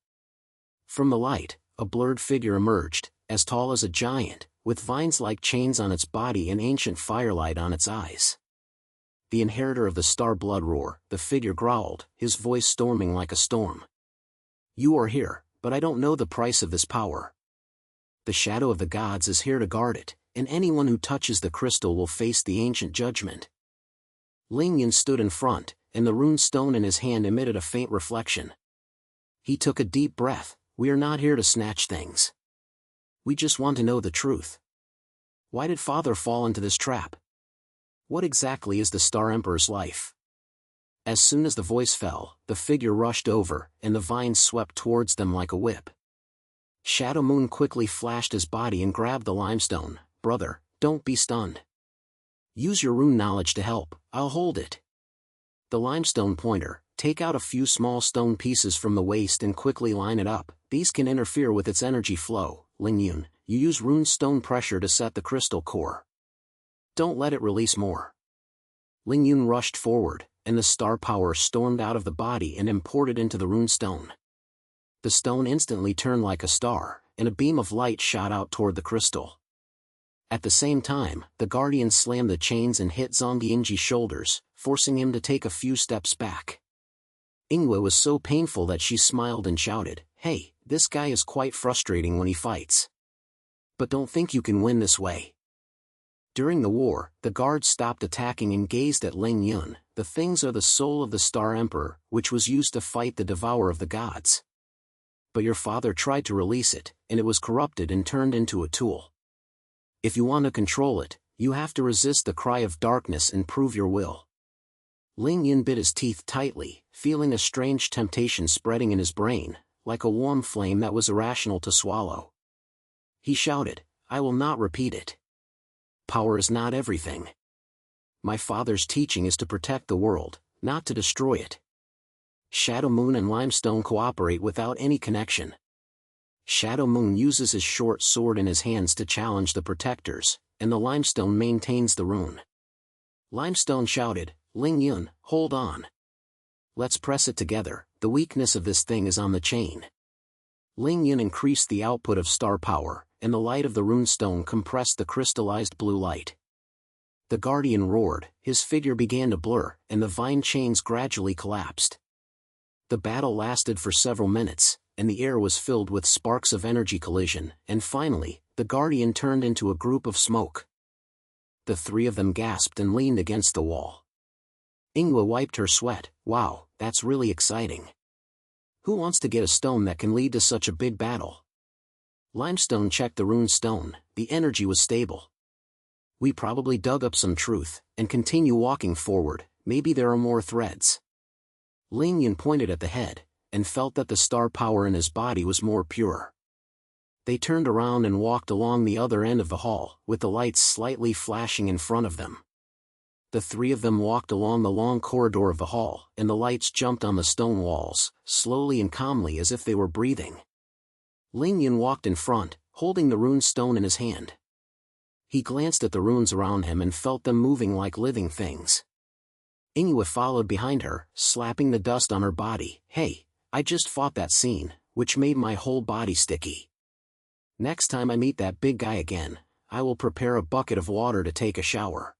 From the light, a blurred figure emerged, as tall as a giant, with vines like chains on its body and ancient firelight on its eyes. The inheritor of the star blood roar, the figure growled, his voice storming like a storm. You are here, but I don't know the price of this power. The shadow of the gods is here to guard it, and anyone who touches the crystal will face the ancient judgment. Ling Yun stood in front, and the rune stone in his hand emitted a faint reflection. He took a deep breath. We are not here to snatch things. We just want to know the truth. Why did Father fall into this trap? What exactly is the Star Emperor's life? As soon as the voice fell, the figure rushed over, and the vines swept towards them like a whip. Shadow Moon quickly flashed his body and grabbed the limestone. Brother, don't be stunned. Use your rune knowledge to help, I'll hold it. The limestone pointer, Take out a few small stone pieces from the waste and quickly line it up. These can interfere with its energy flow. Ling Yun, you use rune stone pressure to set the crystal core. Don't let it release more. Ling Yun rushed forward, and the star power stormed out of the body and imported into the rune stone. The stone instantly turned like a star, and a beam of light shot out toward the crystal. At the same time, the guardian slammed the chains and hit Zhang Yingji's shoulders, forcing him to take a few steps back. Yingwe was so painful that she smiled and shouted, "Hey, this guy is quite frustrating when he fights. But don't think you can win this way." During the war, the guards stopped attacking and gazed at Ling Yun. The things are the soul of the Star Emperor, which was used to fight the devourer of the gods. But your father tried to release it, and it was corrupted and turned into a tool. If you want to control it, you have to resist the cry of darkness and prove your will. Ling Yun bit his teeth tightly, feeling a strange temptation spreading in his brain, like a warm flame that was irrational to swallow. He shouted, "I will not repeat it. Power is not everything. My father's teaching is to protect the world, not to destroy it." Shadow Moon and Limestone cooperate without any connection. Shadow Moon uses his short sword in his hands to challenge the protectors, and the Limestone maintains the rune. Limestone shouted, "Ling Yun, hold on. Let's press it together, the weakness of this thing is on the chain." Ling Yun increased the output of star power, and the light of the rune stone compressed the crystallized blue light. The guardian roared, his figure began to blur, and the vine chains gradually collapsed. The battle lasted for several minutes, and the air was filled with sparks of energy collision, and finally, the guardian turned into a group of smoke. The three of them gasped and leaned against the wall. Yingwe wiped her sweat. "Wow, that's really exciting. Who wants to get a stone that can lead to such a big battle?" Limestone checked the rune stone. The energy was stable. "We probably dug up some truth, and continue walking forward, maybe there are more threads." Ling Yun pointed at the head, and felt that the star power in his body was more pure. They turned around and walked along the other end of the hall, with the lights slightly flashing in front of them. The three of them walked along the long corridor of the hall, and the lights jumped on the stone walls, slowly and calmly as if they were breathing. Ling Yun walked in front, holding the rune stone in his hand. He glanced at the runes around him and felt them moving like living things. Yingwe followed behind her, slapping the dust on her body. "Hey, I just fought that scene, which made my whole body sticky. Next time I meet that big guy again, I will prepare a bucket of water to take a shower."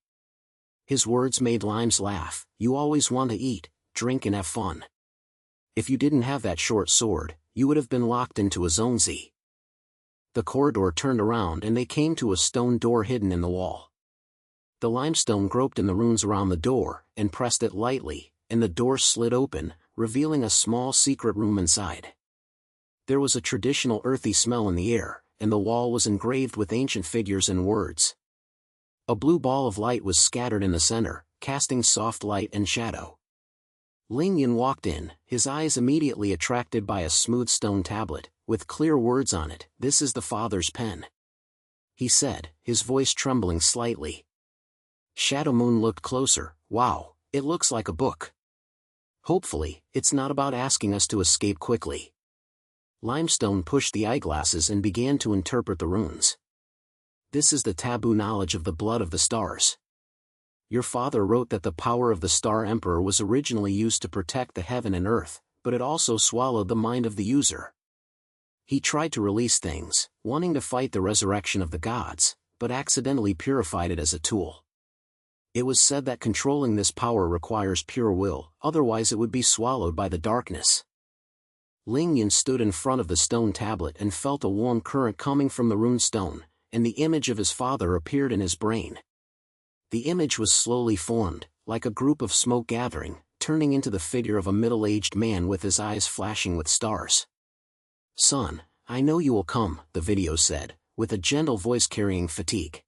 His words made Limes laugh. "You always want to eat, drink and have fun. If you didn't have that short sword, you would have been locked into a zonzi." The corridor turned around and they came to a stone door hidden in the wall. The limestone groped in the runes around the door, and pressed it lightly, and the door slid open, revealing a small secret room inside. There was a traditional earthy smell in the air, and the wall was engraved with ancient figures and words. A blue ball of light was scattered in the center, casting soft light and shadow. Ling Yun walked in, his eyes immediately attracted by a smooth stone tablet, with clear words on it. "This is the father's pen," he said, his voice trembling slightly. Shadow Moon looked closer. "Wow, it looks like a book. Hopefully, it's not about asking us to escape quickly." Limestone pushed the eyeglasses and began to interpret the runes. "This is the taboo knowledge of the blood of the stars. Your father wrote that the power of the Star Emperor was originally used to protect the heaven and earth, but it also swallowed the mind of the user. He tried to release things, wanting to fight the resurrection of the gods, but accidentally purified it as a tool. It was said that controlling this power requires pure will, otherwise it would be swallowed by the darkness." Ling Yun stood in front of the stone tablet and felt a warm current coming from the rune stone, and the image of his father appeared in his brain. The image was slowly formed, like a group of smoke gathering, turning into the figure of a middle-aged man with his eyes flashing with stars. "Son, I know you will come," the video said, with a gentle voice carrying fatigue.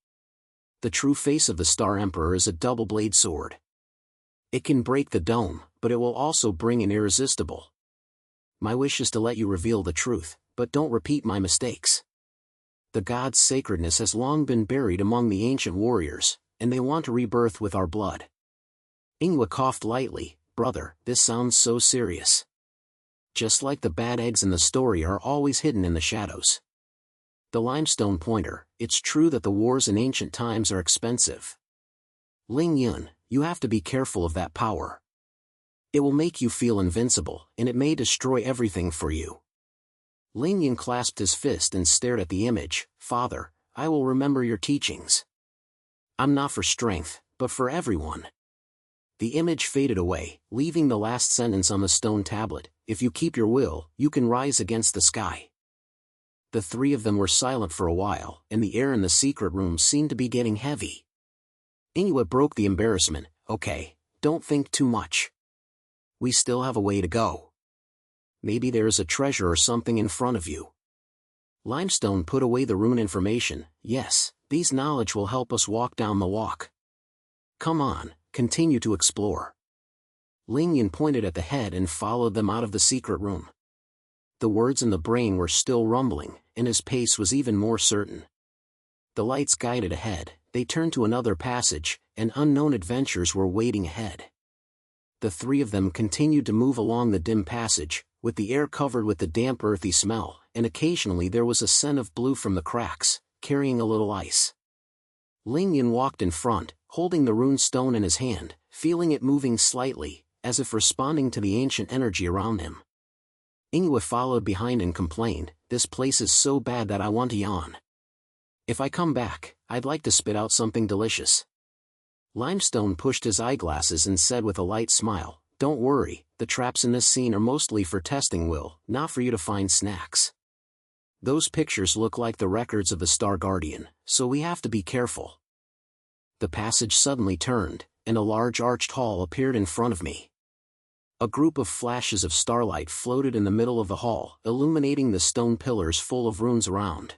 "The true face of the Star Emperor is a double-blade sword. It can break the dome, but it will also bring an irresistible. My wish is to let you reveal the truth, but don't repeat my mistakes. The god's sacredness has long been buried among the ancient warriors, and they want to rebirth with our blood." Yingwe coughed lightly, brother, this sounds so serious. Just like the bad eggs in the story are always hidden in the shadows. The limestone pointer, it's true that the wars in ancient times are expensive. Ling Yun, you have to be careful of that power. It will make you feel invincible, and it may destroy everything for you. Ling Yun clasped his fist and stared at the image. Father, I will remember your teachings. I'm not for strength, but for everyone. The image faded away, leaving the last sentence on the stone tablet. If you keep your will, you can rise against the sky. The three of them were silent for a while, and the air in the secret room seemed to be getting heavy. Inuit broke the embarrassment. Okay, don't think too much. We still have a way to go. Maybe there is a treasure or something in front of you. Limestone put away the rune information. Yes, these knowledge will help us walk down the walk. Come on, continue to explore. Ling Yun pointed at the head and followed them out of the secret room. The words in the brain were still rumbling, and his pace was even more certain. The lights guided ahead, they turned to another passage, and unknown adventures were waiting ahead. The three of them continued to move along the dim passage, with the air covered with the damp earthy smell, and occasionally there was a scent of blue from the cracks, carrying a little ice. Ling Yun walked in front, holding the rune stone in his hand, feeling it moving slightly, as if responding to the ancient energy around him. Inuit followed behind and complained, this place is so bad that I want to yawn. If I come back, I'd like to spit out something delicious. Limestone pushed his eyeglasses and said with a light smile, don't worry, the traps in this scene are mostly for testing will, not for you to find snacks. Those pictures look like the records of the Star Guardian, so we have to be careful. The passage suddenly turned, and a large arched hall appeared in front of me. A group of flashes of starlight floated in the middle of the hall, illuminating the stone pillars full of runes around.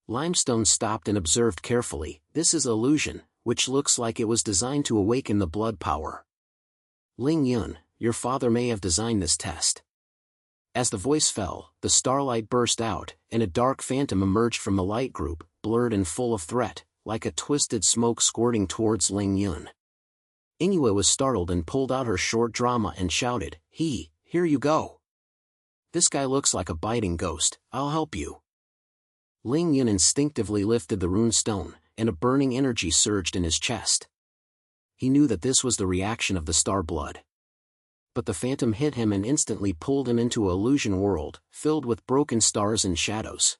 Limestone stopped and observed carefully, this is illusion, which looks like it was designed to awaken the blood power. Ling Yun, your father may have designed this test. As the voice fell, the starlight burst out, and a dark phantom emerged from the light group, blurred and full of threat, like a twisted smoke squirting towards Ling Yun. Inuit was startled and pulled out her short drama and shouted, here you go. This guy looks like a biting ghost, I'll help you. Ling Yun instinctively lifted the rune stone, and a burning energy surged in his chest. He knew that this was the reaction of the star blood. But the phantom hit him and instantly pulled him into an illusion world, filled with broken stars and shadows.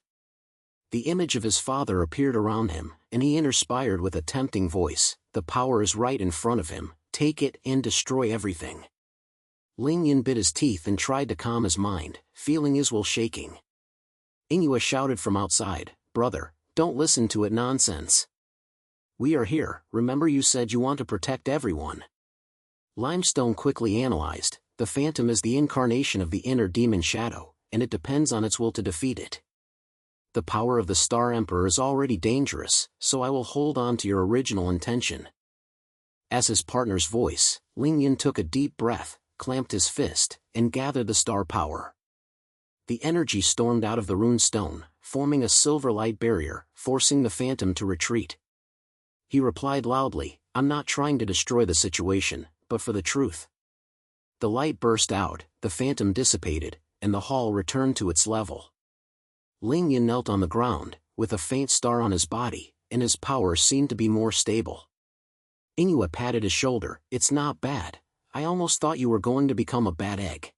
The image of his father appeared around him, and he interspired with a tempting voice, the power is right in front of him, take it and destroy everything. Ling Yun bit his teeth and tried to calm his mind, feeling his will shaking. Inuit shouted from outside, brother, don't listen to it nonsense. We are here, remember you said you want to protect everyone. Limestone quickly analyzed, the phantom is the incarnation of the inner demon shadow, and it depends on its will to defeat it. The power of the Star Emperor is already dangerous, so I will hold on to your original intention. As his partner's voice, Ling Yun took a deep breath, clamped his fist, and gathered the star power. The energy stormed out of the rune stone, forming a silver light barrier, forcing the phantom to retreat. He replied loudly, I'm not trying to destroy the situation, but for the truth. The light burst out, the phantom dissipated, and the hall returned to its level. Ling Yun knelt on the ground, with a faint star on his body, and his power seemed to be more stable. Inuit patted his shoulder, it's not bad, I almost thought you were going to become a bad egg.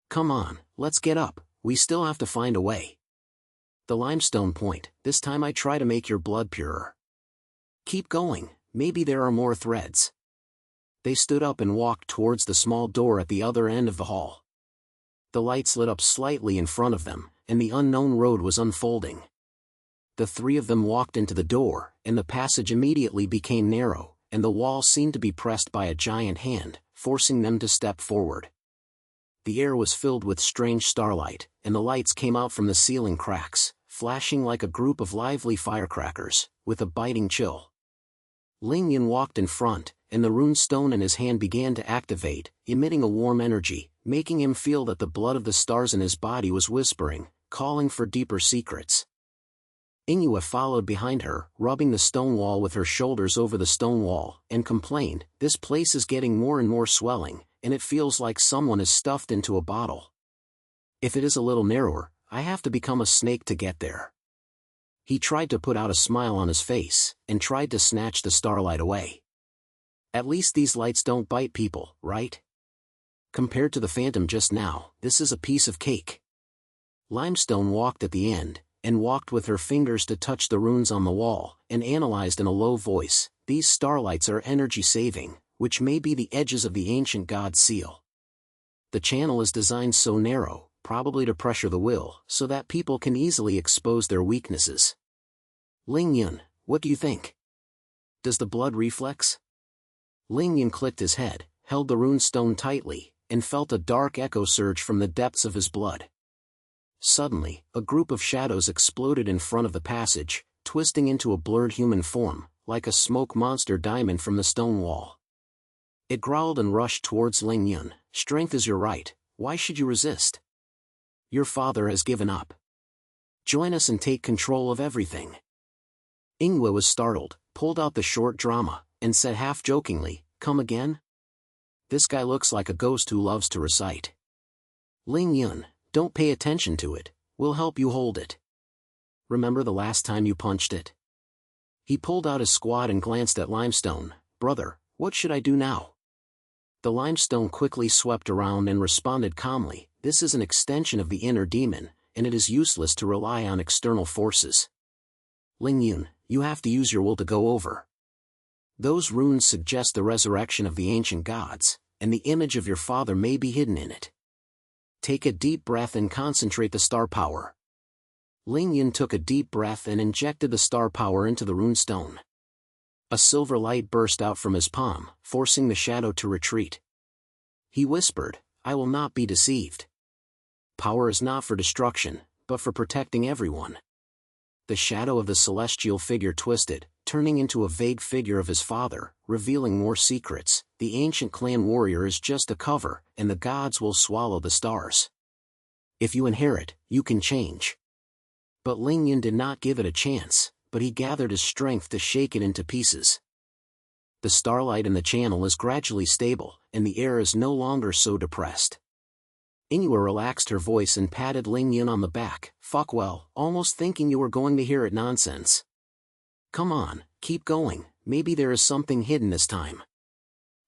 Come on, let's get up, we still have to find a way. The limestone point, this time I try to make your blood purer. Keep going, maybe there are more threads. They stood up and walked towards the small door at the other end of the hall. The lights lit up slightly in front of them, and the unknown road was unfolding. The three of them walked into the door, and the passage immediately became narrow, and the wall seemed to be pressed by a giant hand, forcing them to step forward. The air was filled with strange starlight, and the lights came out from the ceiling cracks, flashing like a group of lively firecrackers, with a biting chill. Ling Yun walked in front, and the rune stone in his hand began to activate, emitting a warm energy, making him feel that the blood of the stars in his body was whispering, calling for deeper secrets. Inuit followed behind her, rubbing the stone wall with her shoulders over the stone wall, and complained, this place is getting more and more swelling, and it feels like someone is stuffed into a bottle. If it is a little narrower, I have to become a snake to get there. He tried to put out a smile on his face, and tried to snatch the starlight away. At least these lights don't bite people, right? Compared to the phantom just now, this is a piece of cake. Limestone walked at the end, and walked with her fingers to touch the runes on the wall, and analyzed in a low voice, these starlights are energy-saving, which may be the edges of the ancient god's seal. The channel is designed so narrow, probably to pressure the will, so that people can easily expose their weaknesses. Ling Yun, what do you think? Does the blood reflex? Ling Yun clicked his head, held the rune stone tightly, and felt a dark echo surge from the depths of his blood. Suddenly, a group of shadows exploded in front of the passage, twisting into a blurred human form, like a smoke monster diamond from the stone wall. It growled and rushed towards Ling Yun. Strength is your right, why should you resist? Your father has given up. Join us and take control of everything. Ingwe was startled, pulled out the short drama, and said half-jokingly, come again? This guy looks like a ghost who loves to recite. Ling Yun, don't pay attention to it, we'll help you hold it. Remember the last time you punched it? He pulled out his squad and glanced at Limestone. Brother, what should I do now? The Limestone quickly swept around and responded calmly, this is an extension of the inner demon, and it is useless to rely on external forces. Ling Yun, you have to use your will to go over. Those runes suggest the resurrection of the ancient gods, and the image of your father may be hidden in it. Take a deep breath and concentrate the star power. Ling Yun took a deep breath and injected the star power into the rune stone. A silver light burst out from his palm, forcing the shadow to retreat. He whispered, I will not be deceived. Power is not for destruction, but for protecting everyone. The shadow of the celestial figure twisted, turning into a vague figure of his father, revealing more secrets. The ancient clan warrior is just a cover, and the gods will swallow the stars. If you inherit, you can change. But Ling Yun did not give it a chance, but he gathered his strength to shake it into pieces. The starlight in the channel is gradually stable, and the air is no longer so depressed. Ingwe relaxed her voice and patted Ling Yun on the back. Fuck well, almost thinking you were going to hear it nonsense. Come on, keep going, maybe there is something hidden this time.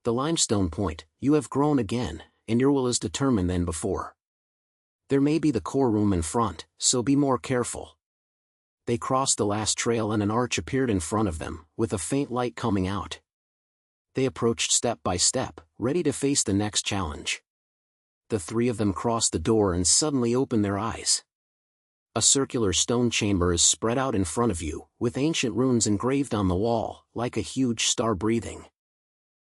The Limestone point, you have grown again, and your will is determined than before. There may be the core room in front, so be more careful. They crossed the last trail and an arch appeared in front of them, with a faint light coming out. They approached step by step, ready to face the next challenge. The three of them crossed the door and suddenly opened their eyes. A circular stone chamber is spread out in front of you, with ancient runes engraved on the wall, like a huge star breathing.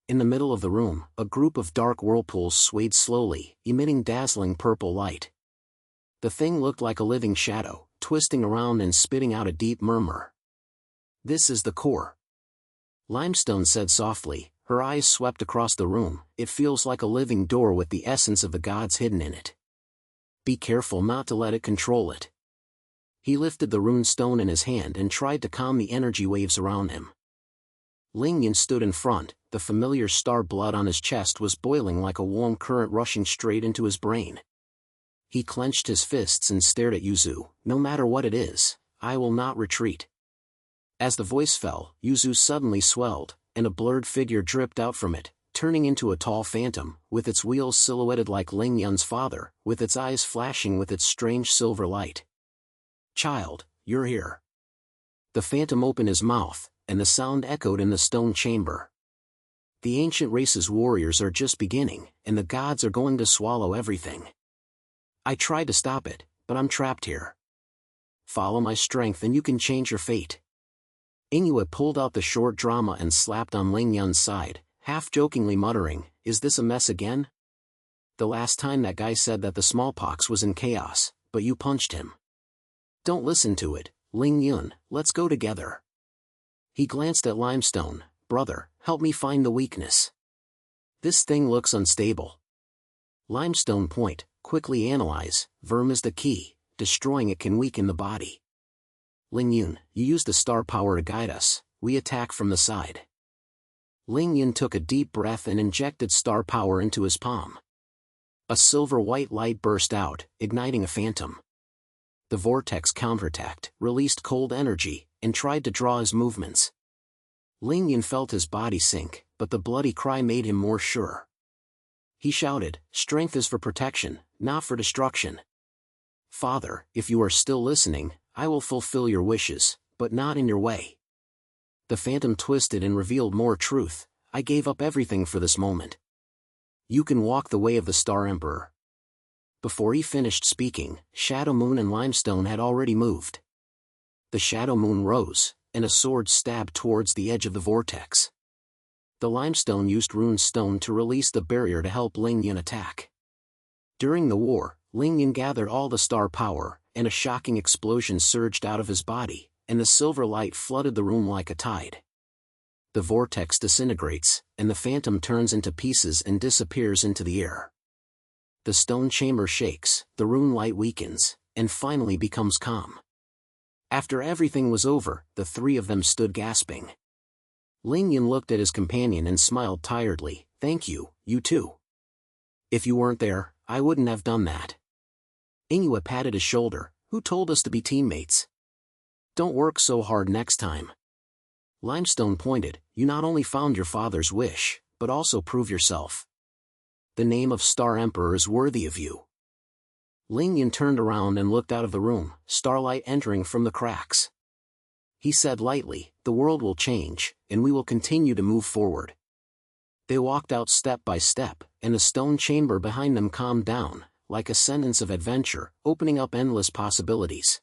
In the middle of the room, a group of dark whirlpools swayed slowly, emitting dazzling purple light. The thing looked like a living shadow, twisting around and spitting out a deep murmur. This is the core. Limestone said softly, her eyes swept across the room. It feels like a living door with the essence of the gods hidden in it. Be careful not to let it control it. He lifted the rune stone in his hand and tried to calm the energy waves around him. Ling Yun stood in front, the familiar star blood on his chest was boiling like a warm current rushing straight into his brain. He clenched his fists and stared at Yuzu. No matter what it is, I will not retreat. As the voice fell, Yuzu suddenly swelled, and a blurred figure dripped out from it, turning into a tall phantom, with its wheels silhouetted like Ling Yun's father, with its eyes flashing with its strange silver light. Child, you're here. The phantom opened his mouth, and the sound echoed in the stone chamber. The ancient race's warriors are just beginning, and the gods are going to swallow everything. I tried to stop it, but I'm trapped here. Follow my strength and you can change your fate. Ingwe pulled out the short drama and slapped on Ling Yun's side, half-jokingly muttering, is this a mess again? The last time that guy said that the smallpox was in chaos, but you punched him. Don't listen to it, Ling Yun, let's go together. He glanced at Limestone. Brother, help me find the weakness. This thing looks unstable. Limestone point, quickly analyze, Verm is the key, destroying it can weaken the body. Ling Yun, you use the star power to guide us, we attack from the side. Ling Yun took a deep breath and injected star power into his palm. A silver-white light burst out, igniting a phantom. The vortex counterattacked, released cold energy, and tried to draw his movements. Ling Yun felt his body sink, but the bloody cry made him more sure. He shouted, "Strength is for protection, not for destruction. Father, if you are still listening, I will fulfill your wishes, but not in your way." The phantom twisted and revealed more truth. "I gave up everything for this moment. You can walk the way of the Star Emperor." Before he finished speaking, Shadow Moon and Limestone had already moved. The Shadow Moon rose, and a sword stabbed towards the edge of the vortex. The Limestone used Rune Stone to release the barrier to help Ling Yun attack. During the war, Ling Yun gathered all the star power, and a shocking explosion surged out of his body, and the silver light flooded the room like a tide. The vortex disintegrates, and the phantom turns into pieces and disappears into the air. The stone chamber shakes, the rune light weakens, and finally becomes calm. After everything was over, the three of them stood gasping. Ling Yun looked at his companion and smiled tiredly. "Thank you, you too. If you weren't there, I wouldn't have done that." Ingwe patted his shoulder. "Who told us to be teammates? Don't work so hard next time." Limestone pointed, "You not only found your father's wish, but also prove yourself. The name of Star Emperor is worthy of you." Ling Yun turned around and looked out of the room, starlight entering from the cracks. He said lightly, "The world will change, and we will continue to move forward." They walked out step by step, and the stone chamber behind them calmed down, like a sentence of adventure, opening up endless possibilities.